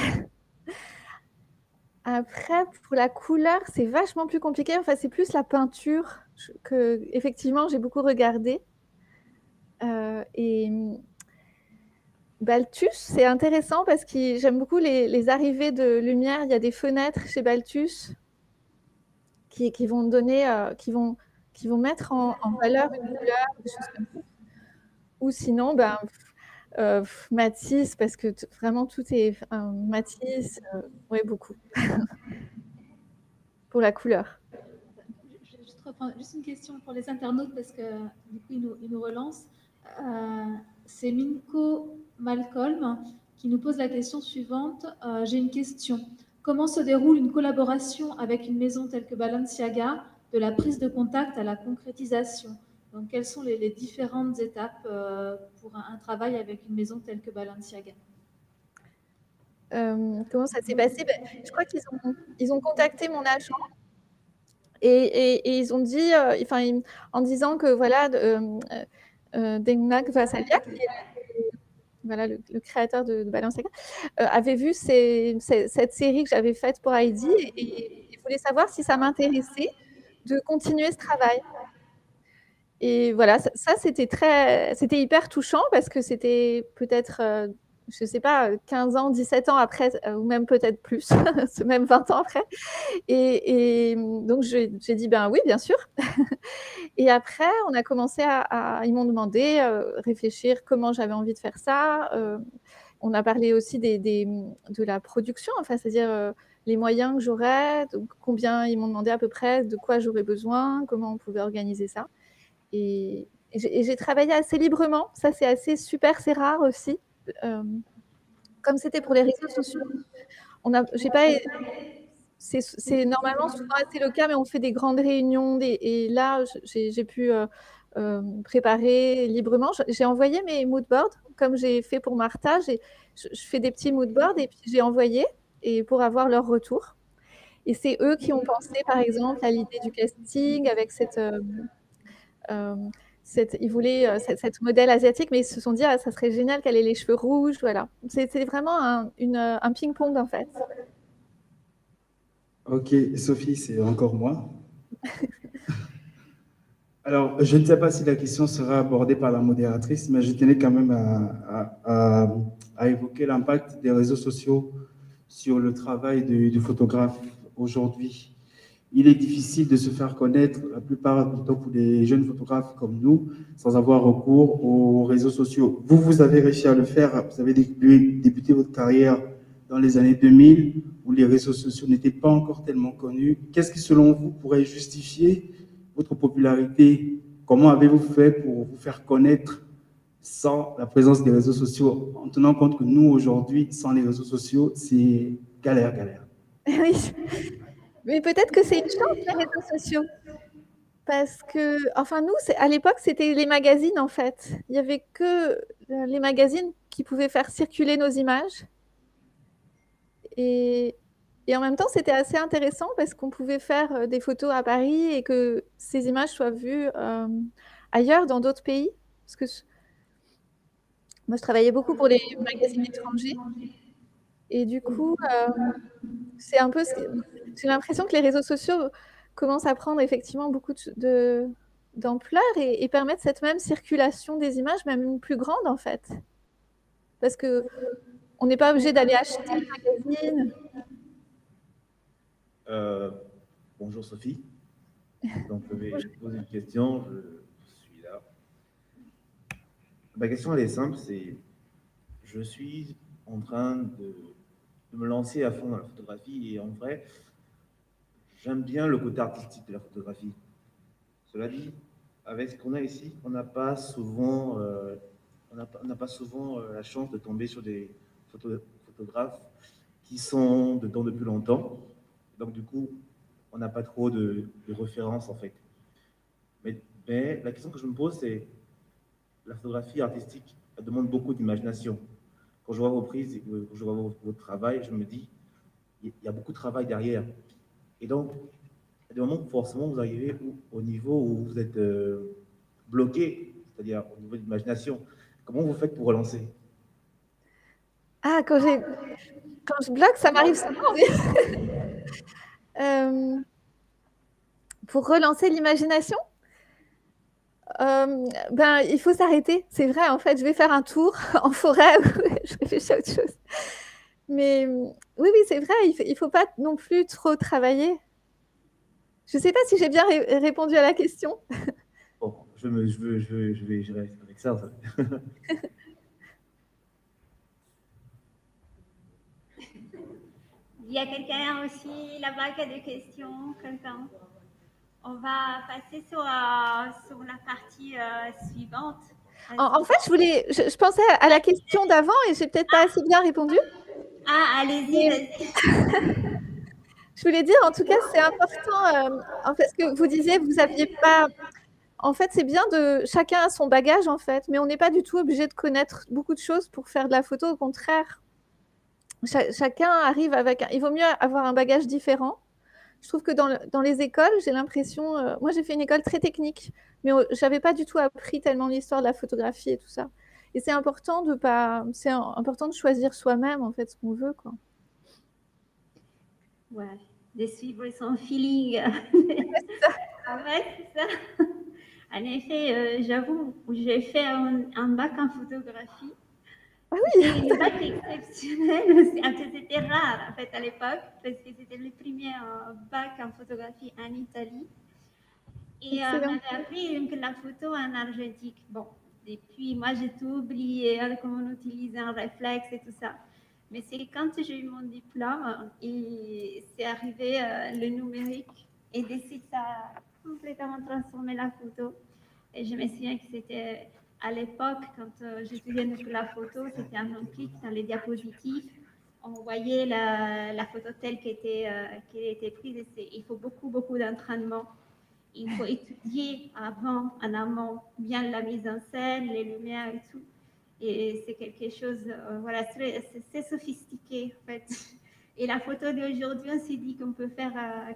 Après, pour la couleur, c'est vachement plus compliqué. Enfin, c'est plus la peinture que, effectivement, j'ai beaucoup regardé. Et Balthus, c'est intéressant parce que j'aime beaucoup les arrivées de lumière. Il y a des fenêtres chez Balthus qui vont donner, qui vont mettre en valeur une couleur, des choses comme ça. Ou sinon, Matisse, parce que vraiment tout est Matisse, oui, beaucoup. Pour la couleur. Je vais juste reprendre juste une question pour les internautes parce que du coup ils nous relancent. C'est Minko Malcolm qui nous pose la question suivante. J'ai une question. Comment se déroule une collaboration avec une maison telle que Balenciaga, de la prise de contact à la concrétisation? Donc, quelles sont les différentes étapes pour un travail avec une maison telle que Balenciaga? Comment ça s'est passé? Je crois qu'ils ont contacté mon agent et ils ont dit, en disant que voilà, Denak Vasalia, qui est voilà, le créateur de Balenciaga, avait vu cette série que j'avais faite pour Heidi et il voulait savoir si ça m'intéressait de continuer ce travail. Et voilà, ça c'était hyper touchant parce que c'était peut-être, je ne sais pas, 15 ans, 17 ans après, ou même peut-être plus, même 20 ans après. Et donc, j'ai dit, ben oui, bien sûr. Et après, on a commencé ils m'ont demandé réfléchir comment j'avais envie de faire ça. On a parlé aussi de la production, enfin, c'est-à-dire les moyens que j'aurais, combien ils m'ont demandé à peu près, de quoi j'aurais besoin, comment on pouvait organiser ça. Et j'ai travaillé assez librement. Ça, c'est assez super, c'est rare aussi. Comme c'était pour les réseaux sociaux, c'est normalement souvent assez le cas, mais on fait des grandes réunions. Et là, j'ai pu préparer librement. J'ai envoyé mes mood boards, comme j'ai fait pour Martha. Je fais des petits mood boards et puis j'ai envoyé pour avoir leur retour. Et c'est eux qui ont pensé, par exemple, à l'idée du casting avec ils voulaient cette modèle asiatique, mais ils se sont dit ça serait génial qu'elle ait les cheveux rouges. Voilà. C'est vraiment un ping-pong en fait. Ok, Sophie, c'est encore moi. Alors, je ne sais pas si la question sera abordée par la modératrice, mais je tenais quand même à évoquer l'impact des réseaux sociaux sur le travail du photographe aujourd'hui. Il est difficile de se faire connaître, la plupart du temps pour les jeunes photographes comme nous, sans avoir recours aux réseaux sociaux. Vous avez réussi à le faire, vous avez débuté votre carrière dans les années 2000, où les réseaux sociaux n'étaient pas encore tellement connus. Qu'est-ce qui, selon vous, pourrait justifier votre popularité? Comment avez-vous fait pour vous faire connaître sans la présence des réseaux sociaux, en tenant compte que nous, aujourd'hui, sans les réseaux sociaux, c'est galère. Oui. Mais peut-être que c'est une chance, les réseaux sociaux. Parce que, enfin, nous, à l'époque, c'était les magazines, en fait. Il n'y avait que les magazines qui pouvaient faire circuler nos images. Et en même temps, c'était assez intéressant parce qu'on pouvait faire des photos à Paris et que ces images soient vues ailleurs, dans d'autres pays. Parce que moi, je travaillais beaucoup pour les magazines étrangers. Et du coup, c'est un peu... J'ai l'impression que les réseaux sociaux commencent à prendre effectivement beaucoup d'ampleur et permettent cette même circulation des images, même plus grande en fait. Parce que On n'est pas obligé d'aller acheter le magazine. Bonjour Sophie. Donc, je vais poser une question. Je suis là. Ma question, elle est simple. Je suis en train de me lancer à fond dans la photographie et en vrai, j'aime bien le côté artistique de la photographie. Cela dit, avec ce qu'on a ici, on n'a pas souvent, la chance de tomber sur des photographes qui sont dedans depuis longtemps. Donc, du coup, on n'a pas trop de références, en fait. Mais la question que je me pose, c'est la photographie artistique, elle demande beaucoup d'imagination. Quand je vois vos prises, quand je vois votre travail, je me dis, il y a beaucoup de travail derrière. Et donc, il y a des moments où forcément vous arrivez au niveau où vous êtes bloqué, c'est-à-dire au niveau de l'imagination. Comment vous faites pour relancer? Ah, quand je bloque, ça m'arrive souvent. Pour relancer l'imagination, il faut s'arrêter. C'est vrai, en fait, je vais faire un tour en forêt, je réfléchis à autre chose. Mais oui, c'est vrai, il ne faut pas non plus trop travailler. Je ne sais pas si j'ai bien répondu à la question. Bon, je vais gérer avec ça. Il y a quelqu'un aussi là-bas qui a des questions, quelqu'un? On va passer sur la partie suivante. En fait, je pensais à la question d'avant et j'ai peut-être pas assez bien répondu. Ah, allez-y, vas-y. Je voulais dire, en tout cas, c'est important, en fait, ce que vous disiez, vous n'aviez pas... En fait, c'est bien chacun a son bagage, en fait, mais on n'est pas du tout obligé de connaître beaucoup de choses pour faire de la photo, au contraire. Chacun arrive avec... Il vaut mieux avoir un bagage différent. Je trouve que dans les écoles, j'ai l'impression... moi, j'ai fait une école très technique, mais je n'avais pas du tout appris tellement l'histoire de la photographie et tout ça. Et c'est important de choisir soi-même, en fait, ce qu'on veut, quoi. Ouais, de suivre son feeling. Ouais, c'est ça. En effet, j'avoue, j'ai fait un bac en photographie. Ah oui. C'était un bac exceptionnel. C'était rare, en fait, à l'époque, parce que c'était le premier bac en photographie en Italie. Et on avait appris donc, la photo en argentique. Bon, et puis moi, j'ai tout oublié, comment on utilise un réflexe et tout ça. Mais c'est quand j'ai eu mon diplôme et c'est arrivé le numérique et d'ici ça a complètement transformé la photo. Et je me souviens que c'était à l'époque, quand j'étudiais la photo, c'était un clic dans les diapositives. On voyait la photo telle qu'elle était prise. Il faut beaucoup d'entraînement. Il faut étudier avant, en amont, bien la mise en scène, les lumières et tout. Et c'est quelque chose, voilà, c'est sophistiqué en fait. Et la photo d'aujourd'hui, on s'est dit qu'on peut faire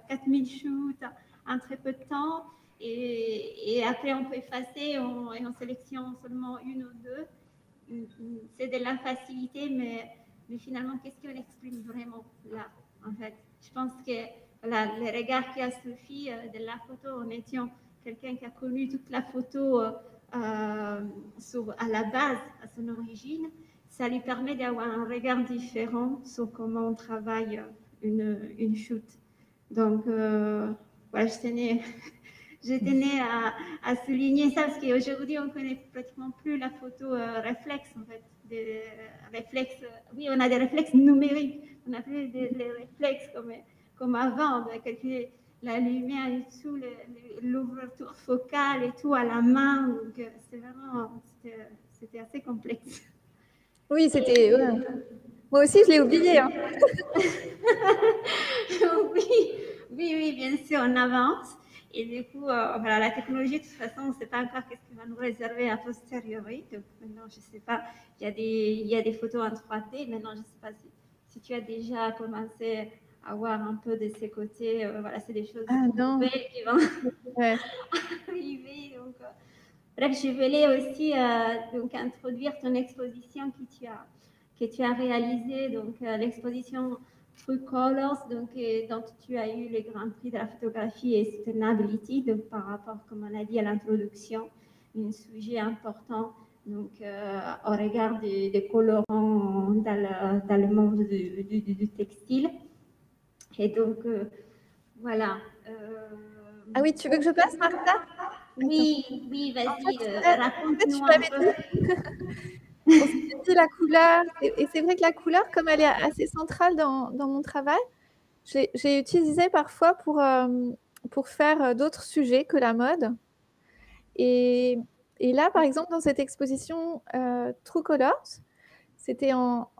4000 shoots en très peu de temps. Et après, on peut effacer et on sélectionne seulement une ou deux. C'est de la facilité, mais finalement, qu'est-ce qu'on exprime vraiment là, en fait? Je pense que voilà, le regard qu'a Sophie de la photo en étant quelqu'un qui a connu toute la photo à la base, à son origine, ça lui permet d'avoir un regard différent sur comment on travaille une shoot. Donc, voilà, je tenais à souligner ça parce qu'aujourd'hui, on ne connaît pratiquement plus la photo réflexe, en fait. Réflexes, oui, on a des réflexes numériques, on n'a plus les réflexes comme avant, de calculer la lumière et tout, l'ouverture focale et tout à la main. Donc, c'était assez complexe. Oui, c'était... Moi aussi, je l'ai oublié. Hein. oui, bien sûr, on avance. Et du coup, voilà, la technologie, de toute façon, on ne sait pas encore qu'est-ce qui va nous réserver a posteriori. Donc maintenant, je ne sais pas, il y a des photos en 3D. Maintenant, je ne sais pas si tu as déjà commencé à voir un peu de ces côtés. Voilà, c'est des choses nouvelles qui vont arriver. Donc, bref, je voulais aussi donc, introduire ton exposition que tu as réalisée, donc l'exposition True Colors, donc, dont tu as eu le Grand Prix de la photographie et sustainability, donc par rapport, comme on a dit à l'introduction, un sujet important Donc, au regard des colorants dans le monde du textile. Et donc, voilà. Ah oui, tu veux que je passe, Martha? Oui, oui, vas-y, raconte-nous tu un m'avais peu. On s'était dit la couleur, et c'est vrai que la couleur, comme elle est assez centrale dans mon travail, j'ai utilisé parfois pour faire d'autres sujets que la mode. Et là, par exemple, dans cette exposition True Colors, c'était en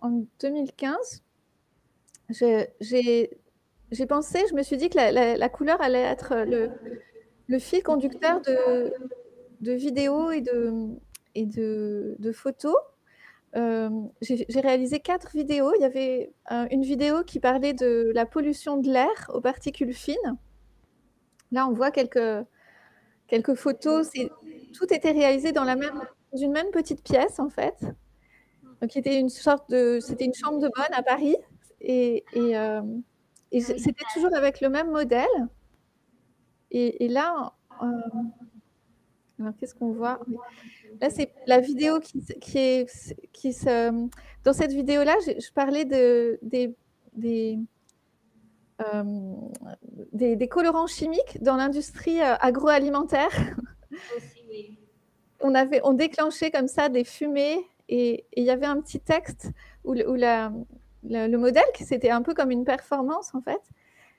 2015, j'ai pensé, je me suis dit que la couleur allait être le fil conducteur de vidéos et de photos. J'ai réalisé 4 vidéos. Il y avait une vidéo qui parlait de la pollution de l'air aux particules fines. Là, on voit quelques photos. Tout était réalisé dans une même petite pièce, en fait. Donc, c'était une chambre de bonne à Paris. Et c'était toujours avec le même modèle. Et là, alors qu'est-ce qu'on voit? Là, c'est la vidéo dans cette vidéo-là, je parlais des colorants chimiques dans l'industrie agroalimentaire. Aussi, oui. On déclenchait comme ça des fumées et il y avait un petit texte où le modèle, qui c'était un peu comme une performance en fait,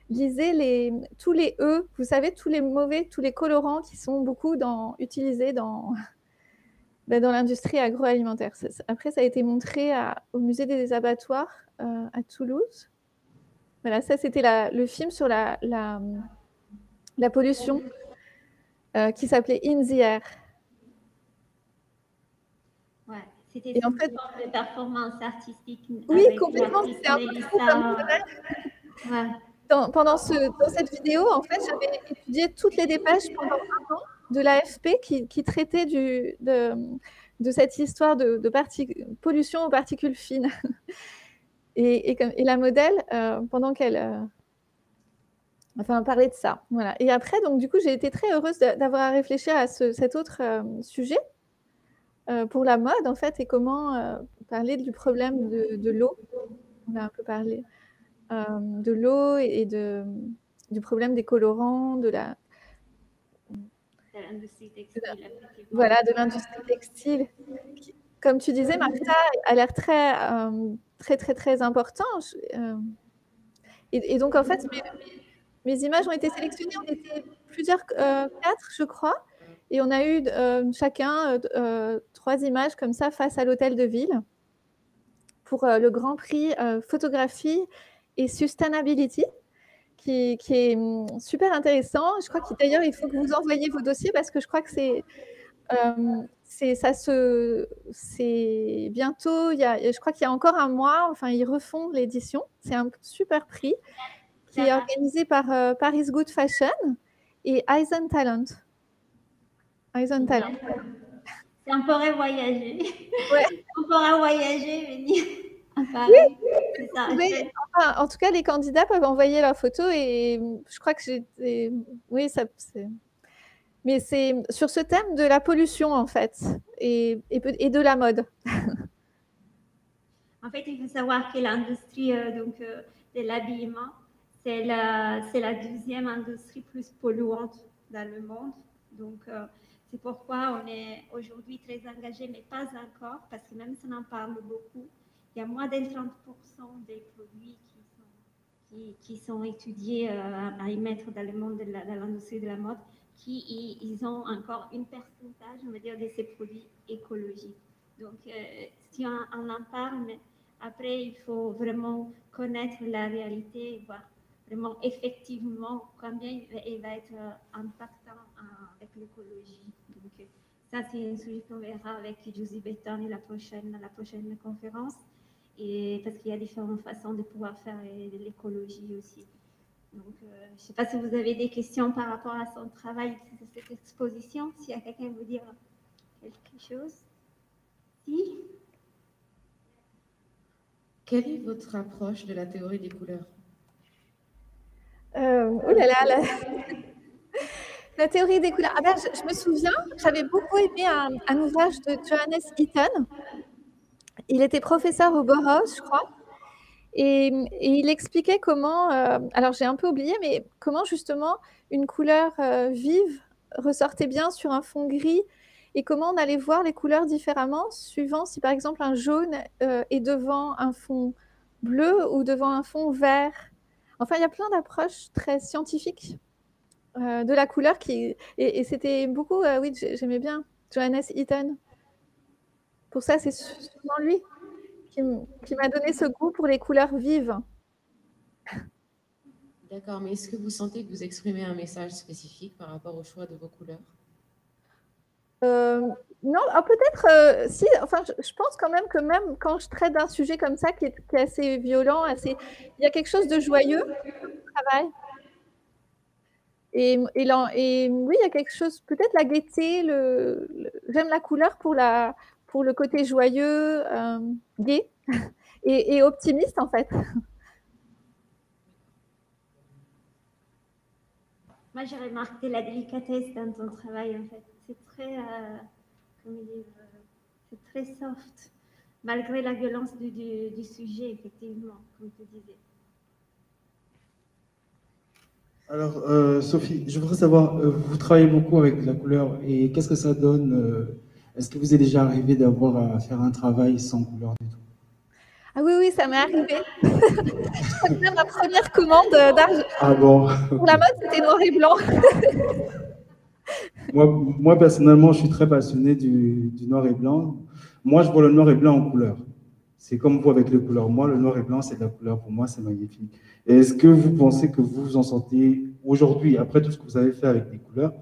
lisait tous les E, vous savez, tous les colorants qui sont beaucoup utilisés dans l'industrie agroalimentaire. Après, ça a été montré au musée des abattoirs à Toulouse. Voilà, ça c'était le film sur la pollution qui s'appelait In the Air. Ouais, c'était une sorte de performance artistique. Oui, complètement. C'était un peu trop comme ouais. Dans cette vidéo, en fait, j'avais étudié toutes les dépêches pendant un an de l'AFP qui traitaient de cette histoire de pollution aux particules fines. Et la modèle, pendant qu'elle parlait de ça. Voilà. Et après, donc, du coup, j'ai été très heureuse d'avoir à réfléchir à cet autre sujet pour la mode, en fait, et comment parler du problème de l'eau. On a un peu parlé de l'eau et du problème des colorants, de l'industrie textile. Voilà, de l'industrie textile. Comme tu disais, Martha a l'air très, très, très important. Et donc, en fait, mes images ont été sélectionnées. On était plusieurs, 4, je crois. Et on a eu chacun 3 images comme ça face à l'hôtel de ville pour le Grand Prix photographie et sustainability, qui est super intéressant. Je crois que d'ailleurs, il faut que vous envoyiez vos dossiers parce que je crois que c'est bientôt, je crois qu'il y a encore un mois, enfin, ils refont l'édition. C'est un super prix qui est organisé par Paris Good Fashion et Eisen Talent. Eisen Talent. On pourrait voyager. Ouais. On pourra voyager, venir à Paris. Oui. C'est ça. Enfin, en tout cas, les candidats peuvent envoyer leurs photos et je crois que oui, mais c'est sur ce thème de la pollution, en fait, et de la mode. En fait, il faut savoir que l'industrie de l'habillement, c'est la 12e industrie plus polluante dans le monde. Donc, c'est pourquoi on est aujourd'hui très engagé, mais pas encore, parce que même si on en parle beaucoup, il y a moins de 30% des produits qui sont étudiés à y mettre dans le monde de l'industrie de la mode, ils ont encore un pourcentage, on va dire, de ces produits écologiques. Donc, si on en parle, mais après, il faut vraiment connaître la réalité et voir vraiment effectivement combien il va être impactant avec l'écologie. Donc, ça, c'est un sujet qu'on verra avec Josie Betton et la prochaine conférence. Et parce qu'il y a différentes façons de pouvoir faire l'écologie aussi. Donc, je ne sais pas si vous avez des questions par rapport à son travail, cette exposition, s'il y a quelqu'un qui veut dire quelque chose. Si? Quelle est votre approche de la théorie des couleurs? La théorie des couleurs. Ah ben, je me souviens, j'avais beaucoup aimé un ouvrage de Johannes Itten. Il était professeur au Bauhaus, je crois. Et il expliquait comment, alors j'ai un peu oublié, mais comment justement une couleur vive ressortait bien sur un fond gris et comment on allait voir les couleurs différemment suivant si par exemple un jaune est devant un fond bleu ou devant un fond vert. Enfin, il y a plein d'approches très scientifiques de la couleur et c'était beaucoup, oui, j'aimais bien Johannes Itten. Pour ça, c'est sûrement lui qui m'a donné ce goût pour les couleurs vives. D'accord, mais est-ce que vous sentez que vous exprimez un message spécifique par rapport au choix de vos couleurs? Non, peut-être, si, enfin, je pense quand même que même quand je traite d'un sujet comme ça qui est assez violent, il y a quelque chose de joyeux dans le travail. Et oui, il y a quelque chose, peut-être la gaieté, j'aime la couleur pour le côté joyeux, gai et optimiste en fait. Moi, j'ai remarqué la délicatesse dans ton travail, en fait. C'est très, comment dire, c'est très soft, malgré la violence du sujet, effectivement, comme tu disais. Alors, Sophie, je voudrais savoir, vous travaillez beaucoup avec la couleur et qu'est-ce que ça donne est-ce que vous est déjà arrivé d'avoir à faire un travail sans couleur du tout? Ah oui, oui, ça m'est arrivé. Je crois que même ma première commande d'argent pour la mode, c'était noir et blanc. Moi, personnellement, je suis très passionné du noir et blanc. Moi, je vois le noir et blanc en couleur. C'est comme vous avec les couleurs. Moi, le noir et blanc, c'est de la couleur. Pour moi, c'est magnifique. Et est-ce que vous pensez que vous vous en sentez aujourd'hui, après tout ce que vous avez fait avec les couleurs,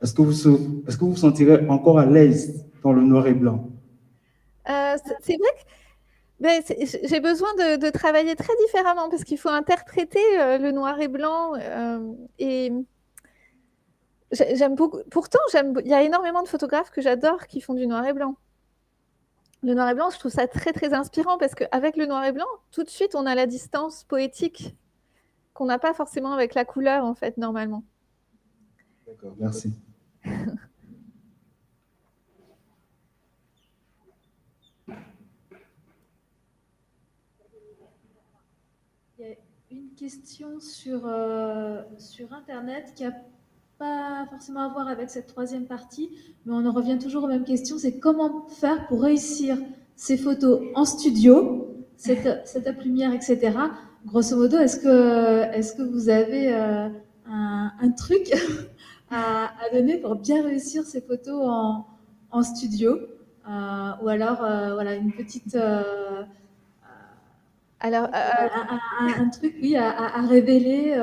est-ce que vous vous sentirez encore à l'aise dans le noir et blanc? C'est vrai que ben, j'ai besoin de travailler très différemment parce qu'il faut interpréter le noir et blanc. Et j'aime beaucoup. Pourtant, il y a énormément de photographes que j'adore qui font du noir et blanc. Le noir et blanc, je trouve ça très, très inspirant parce qu'avec le noir et blanc, tout de suite, on a la distance poétique qu'on n'a pas forcément avec la couleur, en fait, normalement. D'accord, merci. Il y a une question sur Internet qui n'a pas forcément à voir avec cette troisième partie, mais on en revient toujours aux mêmes questions, c'est comment faire pour réussir ces photos en studio, setup lumière, etc. Grosso modo, est-ce que vous avez un truc à donner pour bien réussir ces photos en studio ou alors voilà, une petite... Alors, un truc, oui, à révéler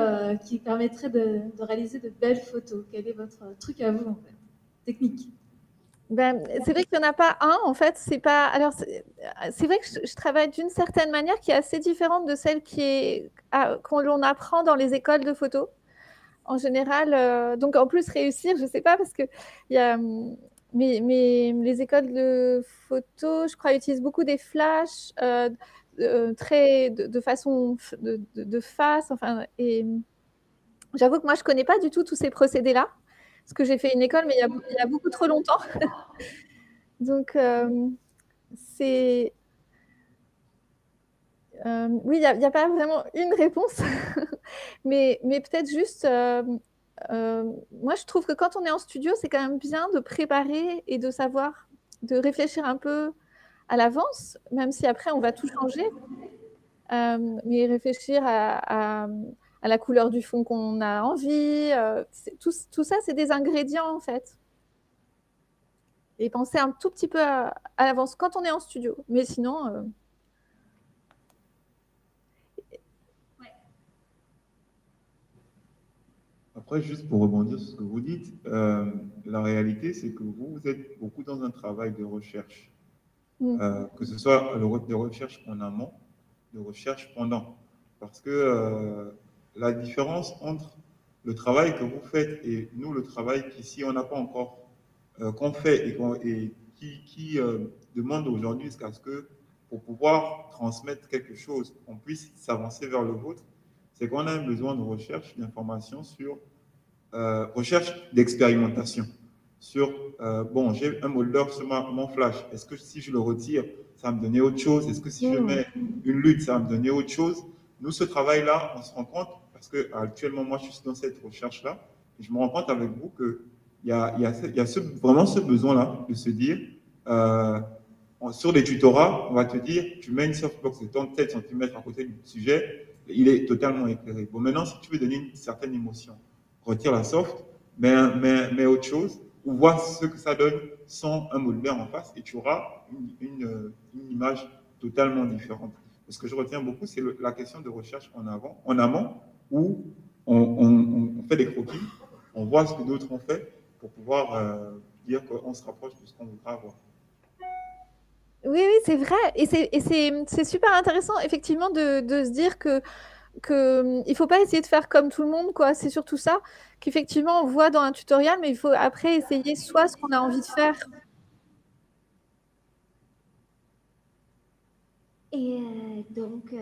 qui permettrait de réaliser de belles photos. Quel est votre truc à vous, en fait, technique? Ben, c'est vrai qu'il n'y en a pas un, en fait. C'est pas. Alors, c'est vrai que je travaille d'une certaine manière qui est assez différente de celle qu'on apprend dans les écoles de photo. En général, donc en plus réussir, je ne sais pas, parce que il y a, les écoles de photo, je crois, utilisent beaucoup des flashs très de façon de face. Enfin, et j'avoue que moi, je ne connais pas du tout tous ces procédés-là, parce que j'ai fait une école, mais il y a beaucoup trop longtemps. Donc, c'est... oui, il n'y a pas vraiment une réponse, mais peut-être juste... moi, je trouve que quand on est en studio, c'est quand même bien de préparer et de savoir, de réfléchir un peu à l'avance, même si après, on va tout changer. Mais réfléchir à la couleur du fond qu'on a envie. Tout ça, c'est des ingrédients, en fait. Et penser un tout petit peu à l'avance quand on est en studio. Mais sinon... Après, juste pour rebondir sur ce que vous dites, la réalité, c'est que vous êtes beaucoup dans un travail de recherche. Que ce soit de recherche en amont, de recherche pendant. Parce que la différence entre le travail que vous faites et nous, le travail qu'ici, on n'a pas encore, qu'on fait et qui demande aujourd'hui jusqu'à ce que, pour pouvoir transmettre quelque chose, on puisse s'avancer vers le vôtre, c'est qu'on a un besoin de recherche, d'information sur recherche d'expérimentation sur, bon, j'ai un molder sur mon flash. Est-ce que si je le retire, ça va me donner autre chose? Est-ce que si je mets une lutte, ça va me donner autre chose? Nous, ce travail-là, on se rend compte, parce que actuellement, moi, je suis dans cette recherche-là, et je me rends compte avec vous qu'il y a vraiment ce besoin-là de se dire, sur des tutorats, on va te dire, tu mets une softbox de 37 cm à côté du sujet, il est totalement éclairé. Bon, maintenant, si tu veux donner une certaine émotion, retire la soft, mets autre chose, ou vois ce que ça donne sans un molder en face, et tu auras une image totalement différente. Ce que je retiens beaucoup, c'est la question de recherche en amont, où on fait des croquis, on voit ce que d'autres ont fait, pour pouvoir dire qu'on se rapproche de ce qu'on voudra avoir. Oui, oui, c'est vrai. Et c'est super intéressant, effectivement, de se dire que il faut pas essayer de faire comme tout le monde, quoi. C'est surtout ça qu'effectivement, on voit dans un tutoriel, mais il faut après essayer soit ce qu'on a envie de faire. Et donc,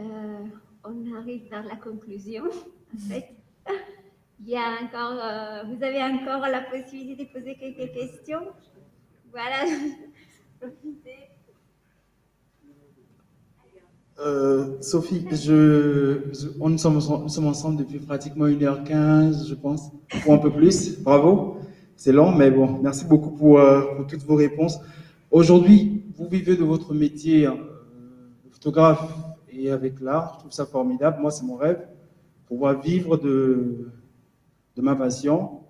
on arrive vers la conclusion, en fait. Il y a encore, vous avez encore la possibilité de poser quelques questions. Voilà, profitez. Sophie, nous sommes ensemble depuis pratiquement 1h15, je pense, ou un peu plus. Bravo, c'est long, mais bon, merci beaucoup pour toutes vos réponses. Aujourd'hui, vous vivez de votre métier de photographe et avec l'art, je trouve ça formidable. Moi, c'est mon rêve, pouvoir vivre de ma passion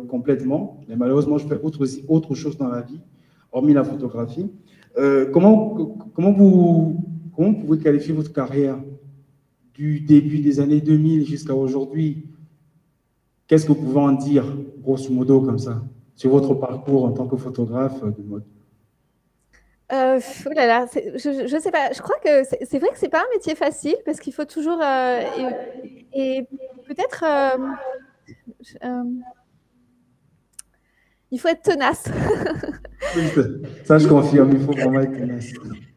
complètement. Mais malheureusement, je fais autre chose dans la vie, hormis la photographie. Comment vous pouvez qualifier votre carrière du début des années 2000 jusqu'à aujourd'hui? Qu'est-ce que vous pouvez en dire, grosso modo, comme ça, sur votre parcours en tant que photographe de mode? Oh là là, je sais pas. Je crois que c'est vrai que c'est pas un métier facile parce qu'il faut toujours et peut-être il faut être tenace. Oui, ça je confirme, il faut vraiment être tenace.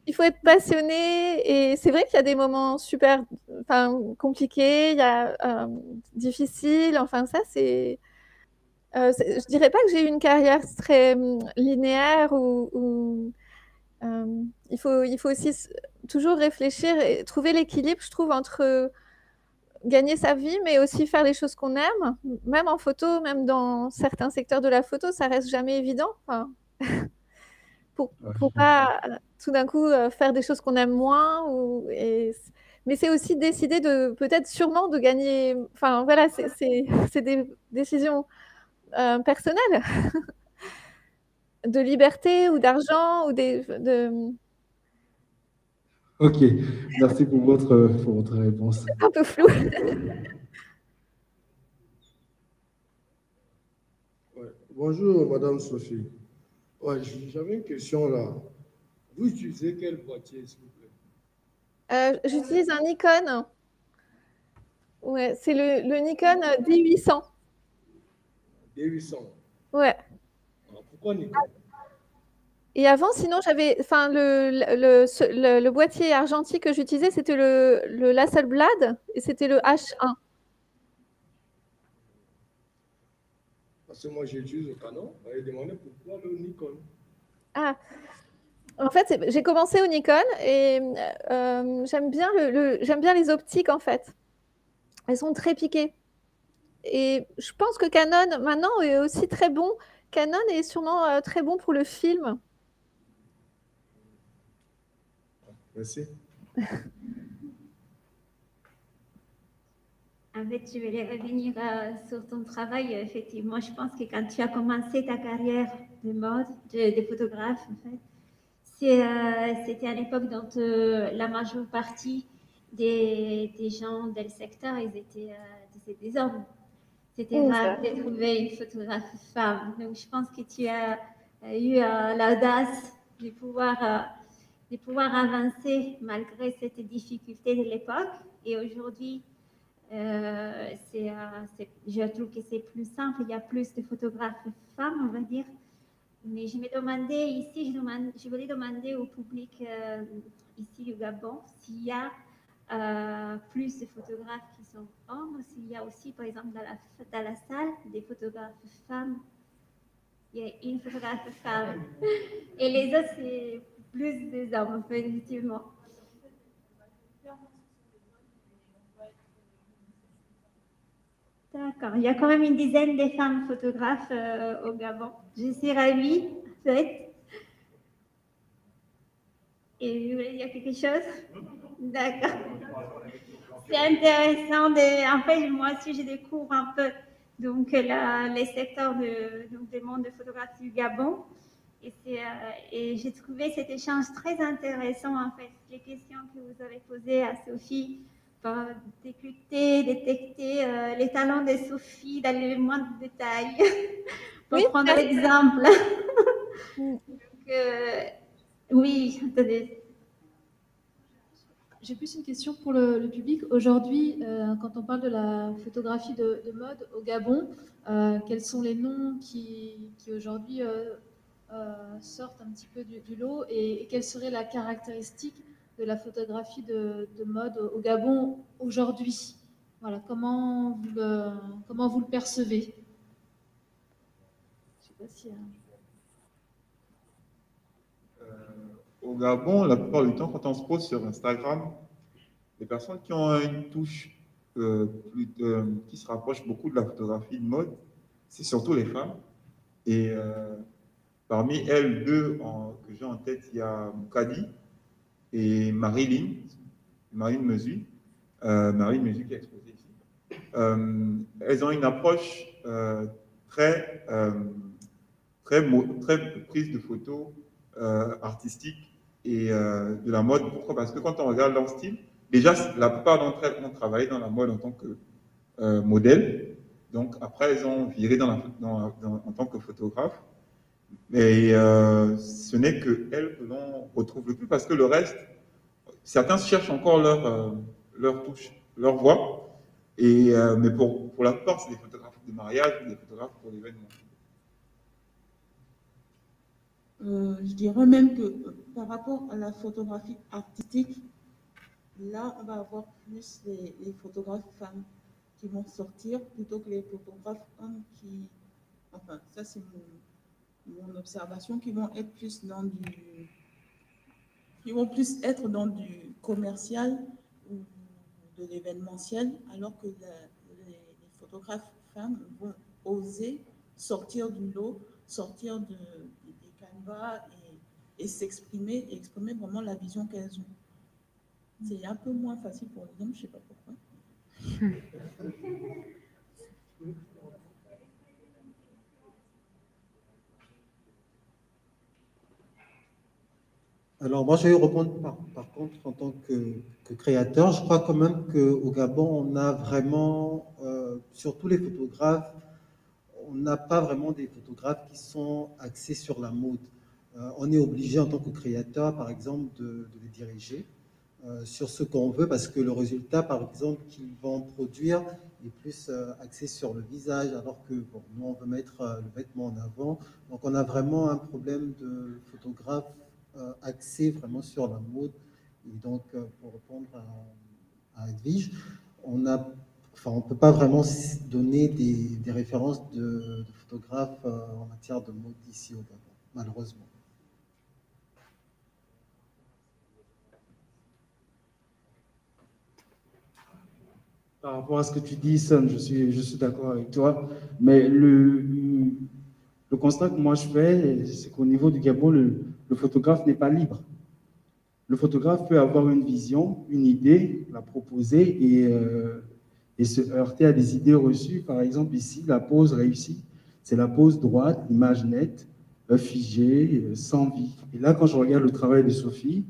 Il faut être passionné et c'est vrai qu'il y a des moments super, enfin compliqués, il y a difficiles. Enfin ça c'est. Je dirais pas que j'ai eu une carrière très linéaire ou il faut aussi toujours réfléchir et trouver l'équilibre, je trouve, entre gagner sa vie, mais aussi faire les choses qu'on aime. Même en photo, même dans certains secteurs de la photo, ça reste jamais évident. Enfin, pour pas tout d'un coup faire des choses qu'on aime moins. Mais c'est aussi décider de peut-être sûrement de gagner. Enfin voilà, c'est des décisions personnelles de liberté ou d'argent ou de. Ok, merci pour votre réponse. C'est un peu flou. Ouais. Bonjour, Madame Sophie. Ouais, j'avais une question là. Vous utilisez quel boîtier, s'il vous plaît? J'utilise un Nikon. Ouais, c'est le Nikon D800. D800. Ouais. Alors, pourquoi Nikon? Et avant, sinon, j'avais, enfin, le boîtier argentique que j'utilisais, c'était le Hasselblad et c'était le H1. Parce que moi, j'utilise le Canon. On m'a demandé pourquoi le Nikon. Ah, en fait, j'ai commencé au Nikon et j'aime bien j'aime bien les optiques en fait. Elles sont très piquées. Et je pense que Canon maintenant est aussi très bon. Canon est sûrement très bon pour le film. Merci. En fait, je vais revenir sur ton travail. Effectivement, je pense que quand tu as commencé ta carrière de mode, de photographe, en fait, c'était à l'époque dont la majeure partie des gens dans le secteur, ils étaient des hommes. C'était rare de trouver une photographe femme. Donc, je pense que tu as eu l'audace de pouvoir avancer malgré cette difficulté de l'époque. Et aujourd'hui, je trouve que c'est plus simple. Il y a plus de photographes femmes, on va dire. Mais je me demandais ici, je voulais demander au public ici au Gabon s'il y a plus de photographes qui sont hommes. Il y a aussi, par exemple, dans la salle, des photographes femmes. Il y a une photographe femme. Et les autres, c'est plus des hommes, effectivement. D'accord. Il y a quand même une dizaine de femmes photographes au Gabon. Je suis ravie, en fait. Et vous voulez dire quelque chose? D'accord. C'est intéressant. En fait, moi aussi, je découvre un peu donc, les secteurs du monde de photographie du Gabon. Et j'ai trouvé cet échange très intéressant, en fait. Les questions que vous avez posées à Sophie, pour détecter les talents de Sophie dans les moindres détails, pour prendre l'exemple. Oui, attendez. J'ai plus une question pour le public. Aujourd'hui, quand on parle de la photographie de mode au Gabon, quels sont les noms qui aujourd'hui sortent un petit peu du lot et quelle serait la caractéristique de la photographie de mode au Gabon aujourd'hui? Voilà, comment vous le percevez? Je sais pas si... Au Gabon, la plupart du temps, quand on se pose sur Instagram, les personnes qui ont une touche qui se rapproche beaucoup de la photographie de mode, c'est surtout les femmes. Et parmi elles, deux que j'ai en tête, il y a Moukadi et Marilyn Mesu. Marilyn Mesu qui est exposée ici. Elles ont une approche très prise de photos artistiques et de la mode. Pourquoi? Parce que quand on regarde leur style, déjà, la plupart d'entre elles ont travaillé dans la mode en tant que modèle. Donc, après, elles ont viré en tant que photographe. Mais ce n'est qu'elles que l'on retrouve le plus parce que le reste, certains cherchent encore leur touche, leur voix. Mais pour la plupart, c'est des photographes de mariage ou des photographes pour l'événement. Je dirais même que par rapport à la photographie artistique, là, on va avoir plus les photographes femmes qui vont sortir plutôt que les photographes hommes enfin, ça c'est mon observation, qui vont être plus dans du commercial ou de l'événementiel, alors que les photographes femmes vont oser sortir du lot, sortir des canevas et s'exprimer, et exprimer vraiment la vision qu'elles ont. C'est un peu moins facile pour les hommes, je ne sais pas pourquoi. Alors moi, je vais répondre par contre en tant que créateur. Je crois quand même qu'au Gabon, on a vraiment, surtout les photographes, on n'a pas vraiment des photographes qui sont axés sur la mode. On est obligé en tant que créateur, par exemple, de les diriger sur ce qu'on veut, parce que le résultat, par exemple, qu'ils vont produire est plus axé sur le visage, alors que bon, nous, on veut mettre le vêtement en avant. Donc, on a vraiment un problème de photographe axé vraiment sur la mode. Et donc, pour répondre à Edwige, on ne peut pas vraiment donner des références de photographes en matière de mode ici au Gabon, malheureusement. Par rapport à ce que tu dis, Son, je suis d'accord avec toi, mais le constat que moi je fais, c'est qu'au niveau du Gabon, le photographe n'est pas libre. Le photographe peut avoir une vision, une idée, la proposer et se heurter à des idées reçues. Par exemple, ici, la pose réussie, c'est la pose droite, l'image nette, figée, sans vie. Et là, quand je regarde le travail de Sophie,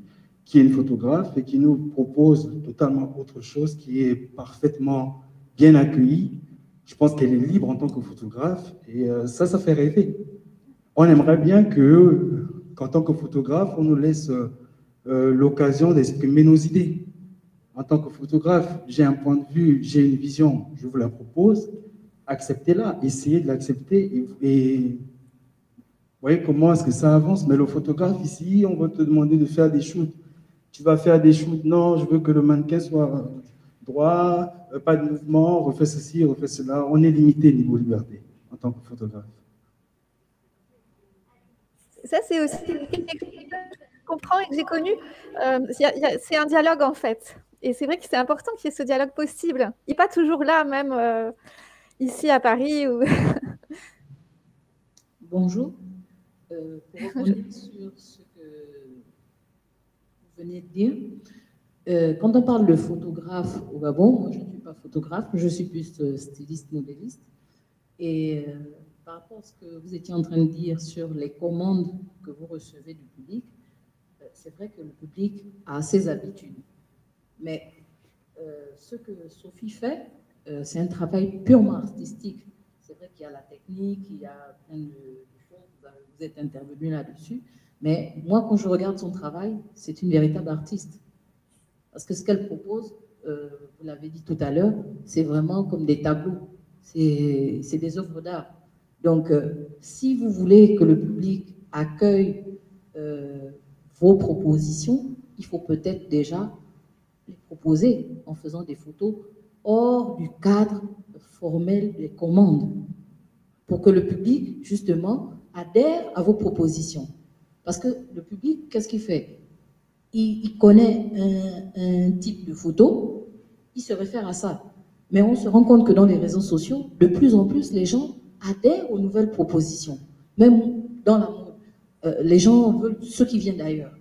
qui est une photographe et qui nous propose totalement autre chose, qui est parfaitement bien accueillie, je pense qu'elle est libre en tant que photographe et ça fait rêver. On aimerait bien qu'en tant que photographe, on nous laisse l'occasion d'exprimer nos idées. En tant que photographe, j'ai un point de vue, j'ai une vision, je vous la propose, acceptez-la, essayez de l'accepter et vous voyez comment est-ce que ça avance. Mais le photographe ici, on va te demander de faire des shoots tu vas faire des shoots, non, je veux que le mannequin soit droit, pas de mouvement, refais ceci, refais cela. On est limité niveau liberté en tant que photographe. Ça, c'est aussi quelque chose que je comprends et que j'ai connu. C'est un dialogue, en fait. Et c'est vrai que c'est important qu'il y ait ce dialogue possible. Il n'est pas toujours là, même ici à Paris. Ou... Bonjour. Pour rebondir sur ce que vous venez de dire, quand on parle de photographe au Gabon, moi je ne suis pas photographe, je suis plus styliste, modéliste. Et par rapport à ce que vous étiez en train de dire sur les commandes que vous recevez du public, c'est vrai que le public a ses habitudes. Mais ce que Sophie fait, c'est un travail purement artistique. C'est vrai qu'il y a la technique, il y a plein de choses, vous êtes intervenu là-dessus. Mais moi, quand je regarde son travail, c'est une véritable artiste. Parce que ce qu'elle propose, vous l'avez dit tout à l'heure, c'est vraiment comme des tableaux. C'est des œuvres d'art. Donc, si vous voulez que le public accueille vos propositions, il faut peut-être déjà les proposer en faisant des photos hors du cadre formel des commandes, pour que le public, justement, adhère à vos propositions. Parce que le public, qu'est-ce qu'il fait? Il connaît un type de photo, il se réfère à ça. Mais on se rend compte que dans les réseaux sociaux, de plus en plus, les gens adhèrent aux nouvelles propositions. Même dans la mode, les gens veulent ceux qui viennent d'ailleurs.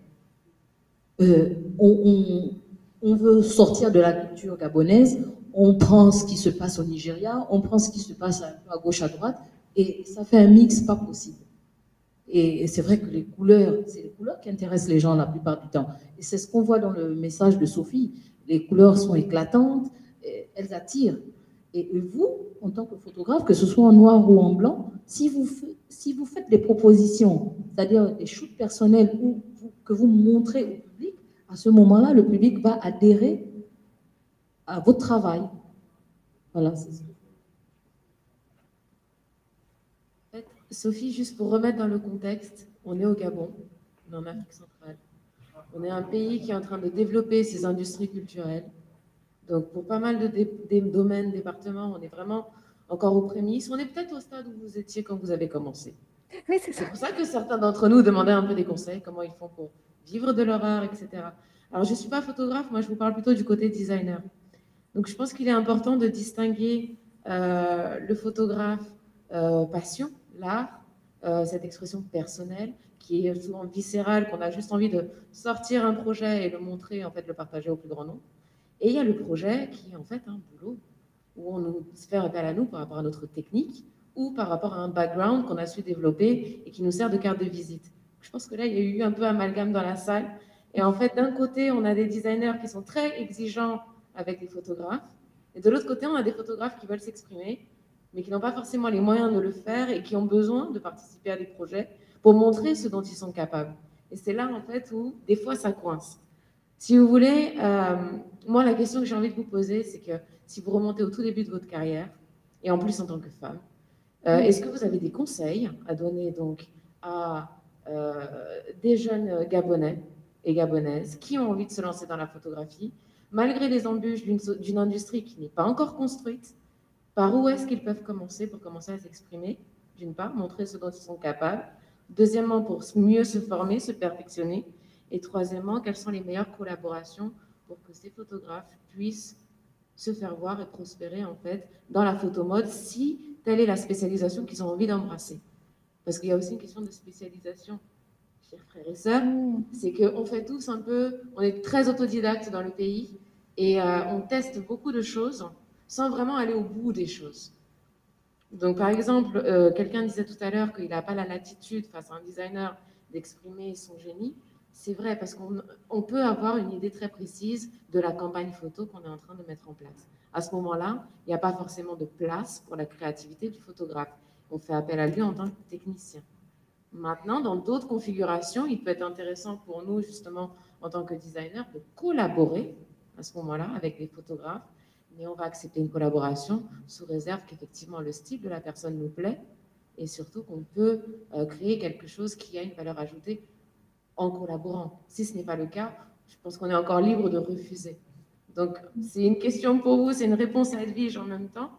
On veut sortir de la culture gabonaise, on prend ce qui se passe au Nigeria, on prend ce qui se passe un peu à gauche, à droite, et ça fait un mix pas possible. Et c'est vrai que les couleurs, c'est les couleurs qui intéressent les gens la plupart du temps. Et c'est ce qu'on voit dans le message de Sophie. Les couleurs sont éclatantes, elles attirent. Et vous, en tant que photographe, que ce soit en noir ou en blanc, si vous faites des propositions, c'est-à-dire des shoots personnels que vous montrez au public, à ce moment-là, le public va adhérer à votre travail. Voilà, c'est ça. Sophie, juste pour remettre dans le contexte, on est au Gabon, on est en Afrique centrale. On est un pays qui est en train de développer ses industries culturelles. Donc, pour pas mal de domaines, départements, on est vraiment encore aux prémices. On est peut-être au stade où vous étiez quand vous avez commencé. Oui, c'est pour ça que certains d'entre nous demandaient un peu des conseils, comment ils font pour vivre de leur art, etc. Alors, je ne suis pas photographe, moi je vous parle plutôt du côté designer. Donc, je pense qu'il est important de distinguer le photographe passion, l'art, cette expression personnelle qui est souvent viscérale, qu'on a juste envie de sortir un projet et le montrer, en fait, le partager au plus grand nombre. Et il y a le projet qui est en fait un boulot où on nous fait appel à nous par rapport à notre technique ou par rapport à un background qu'on a su développer et qui nous sert de carte de visite. Je pense que là, il y a eu un peu amalgame dans la salle. Et en fait, d'un côté, on a des designers qui sont très exigeants avec les photographes. Et de l'autre côté, on a des photographes qui veulent s'exprimer, mais qui n'ont pas forcément les moyens de le faire et qui ont besoin de participer à des projets pour montrer ce dont ils sont capables. Et c'est là, en fait, où des fois, ça coince. Si vous voulez, moi, la question que j'ai envie de vous poser, c'est que si vous remontez au tout début de votre carrière, et en plus en tant que femme, est-ce que vous avez des conseils à donner donc à des jeunes Gabonais et Gabonaises qui ont envie de se lancer dans la photographie, malgré les embûches d'une industrie qui n'est pas encore construite? Par où est-ce qu'ils peuvent commencer pour commencer à s'exprimer, d'une part, montrer ce dont ils sont capables, deuxièmement, pour mieux se former, se perfectionner, et troisièmement, quelles sont les meilleures collaborations pour que ces photographes puissent se faire voir et prospérer en fait dans la photomode si telle est la spécialisation qu'ils ont envie d'embrasser. Parce qu'il y a aussi une question de spécialisation, chers frères et sœurs, c'est qu'on fait tous un peu, on est très autodidactes dans le pays et on teste beaucoup de choses sans vraiment aller au bout des choses. Donc par exemple, quelqu'un disait tout à l'heure qu'il n'a pas la latitude face à un designer d'exprimer son génie. C'est vrai, parce qu'on peut avoir une idée très précise de la campagne photo qu'on est en train de mettre en place. À ce moment-là, il n'y a pas forcément de place pour la créativité du photographe. On fait appel à lui en tant que technicien. Maintenant, dans d'autres configurations, il peut être intéressant pour nous, justement, en tant que designer, de collaborer à ce moment-là avec les photographes, mais on va accepter une collaboration sous réserve qu'effectivement le style de la personne nous plaît et surtout qu'on peut créer quelque chose qui a une valeur ajoutée en collaborant. Si ce n'est pas le cas, je pense qu'on est encore libre de refuser. Donc, c'est une question pour vous, c'est une réponse à Edwige en même temps.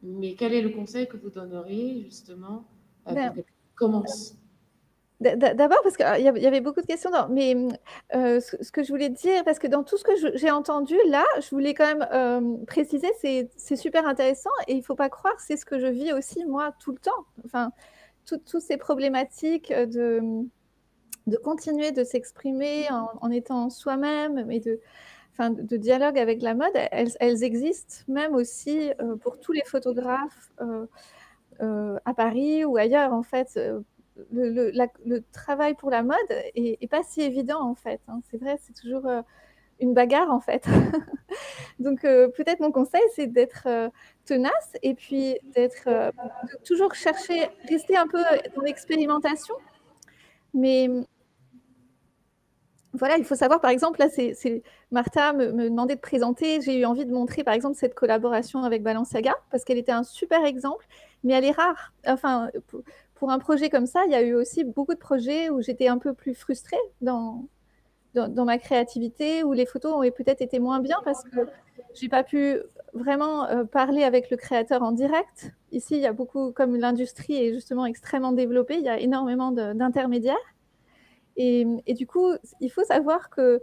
Mais quel est le conseil que vous donneriez justement pour quelqu'un qui commence? D'abord, parce qu'il y avait beaucoup de questions, mais ce que je voulais dire, parce que dans tout ce que j'ai entendu là, je voulais quand même préciser, c'est super intéressant et il ne faut pas croire, c'est ce que je vis aussi moi tout le temps. Enfin, toutes ces problématiques de continuer de s'exprimer en étant soi-même, mais de dialogue avec la mode, elles existent même aussi pour tous les photographes à Paris ou ailleurs, en fait. Le travail pour la mode est pas si évident, en fait. Hein. C'est vrai, c'est toujours une bagarre, en fait. Donc, peut-être mon conseil, c'est d'être tenace et puis de toujours rester un peu dans l'expérimentation. Mais voilà, il faut savoir, par exemple, là, Martha me demandait de présenter. J'ai eu envie de montrer, par exemple, cette collaboration avec Balenciaga parce qu'elle était un super exemple, mais elle est rare. Enfin, pour un projet comme ça, il y a eu aussi beaucoup de projets où j'étais un peu plus frustrée dans ma créativité, où les photos ont peut-être été moins bien parce que je n'ai pas pu vraiment parler avec le créateur en direct. Ici, il y a beaucoup, comme l'industrie est justement extrêmement développée, il y a énormément d'intermédiaires. Et du coup, il faut savoir que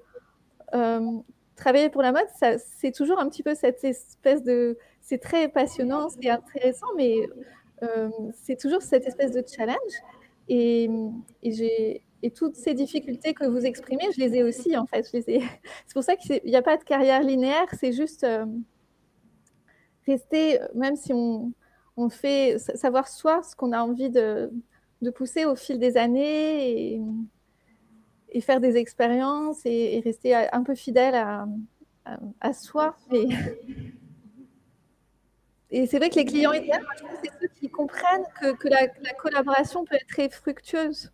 travailler pour la mode, c'est toujours un petit peu cette espèce de... C'est très passionnant, c'est intéressant, mais c'est toujours cette espèce de challenge. Et toutes ces difficultés que vous exprimez, je les ai aussi, en fait. C'est pour ça qu'il n'y a pas de carrière linéaire, c'est juste rester, même si on fait savoir soi ce qu'on a envie de pousser au fil des années et faire des expériences et rester un peu fidèle à soi. Et c'est vrai que les clients idéaux, c'est ceux qui comprennent que la collaboration peut être très fructueuse.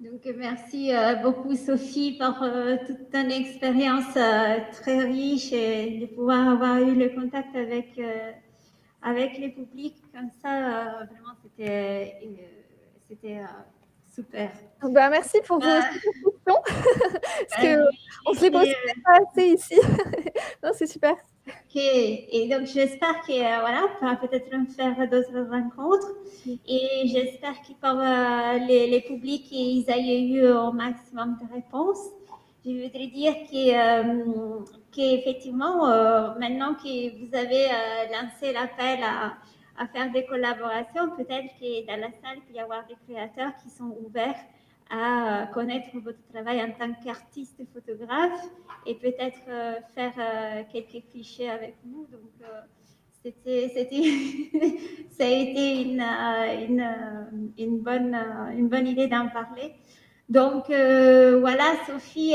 Donc, merci beaucoup, Sophie, pour toute ton expérience très riche et de pouvoir avoir eu le contact avec les publics. Comme ça, vraiment, c'était super. Bah, merci pour vos questions, parce qu'on ne se les pose pas assez ici. Non, c'est super. Ok, et donc j'espère que voilà, on pourra peut-être faire d'autres rencontres et j'espère que pour les publics, ils aient eu au maximum de réponses. Je voudrais dire qu'effectivement, maintenant que vous avez lancé l'appel à faire des collaborations, peut-être que dans la salle, il peut y avoir des créateurs qui sont ouverts à connaître votre travail en tant qu'artiste photographe et peut-être faire quelques clichés avec vous. Donc, ça a été une bonne idée d'en parler. Donc, voilà, Sophie,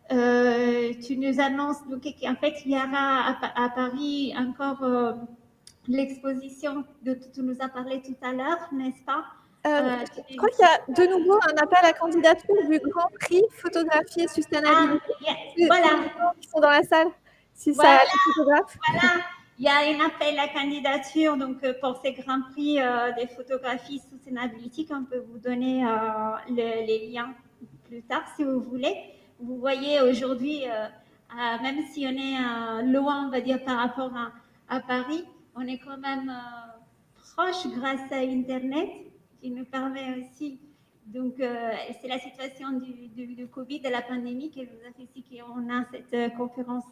tu nous annonces qu'en fait, il y aura à Paris encore l'exposition dont tu nous as parlé tout à l'heure, n'est-ce pas? Je crois qu'il y a de nouveau un appel à candidature du Grand Prix Photographie et Sustainabilité. Voilà. Qui sont dans la salle. Si voilà, ça photographe. Voilà, il y a un appel à candidature donc, pour ces Grands Prix des photographies Sustainability. On peut vous donner les liens plus tard si vous voulez. Vous voyez aujourd'hui, même si on est loin, on va dire, par rapport à Paris, on est quand même proche grâce à Internet, qui nous permet aussi. Donc, c'est la situation du Covid, de la pandémie, qui nous a fait ici qu'on a cette conférence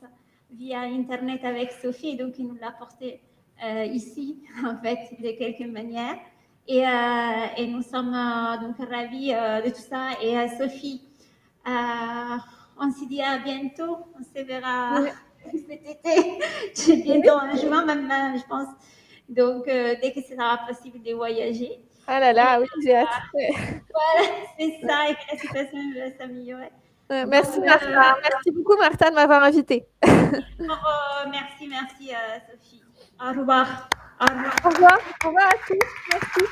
via Internet avec Sophie, donc il nous l'a porté ici, en fait, de quelque manière. Et nous sommes donc ravis de tout ça. Et Sophie, on se dit à bientôt. On se verra cet été, bientôt en juin même, je pense. Donc, dès que ce sera possible de voyager. Ah là là, oui, j'ai hâte. Voilà, c'est ça, et que la situation va s'améliorer. Merci Martha. Merci beaucoup Martha de m'avoir invitée. Merci Sophie. Au revoir. Au revoir. Au revoir à tous. Merci.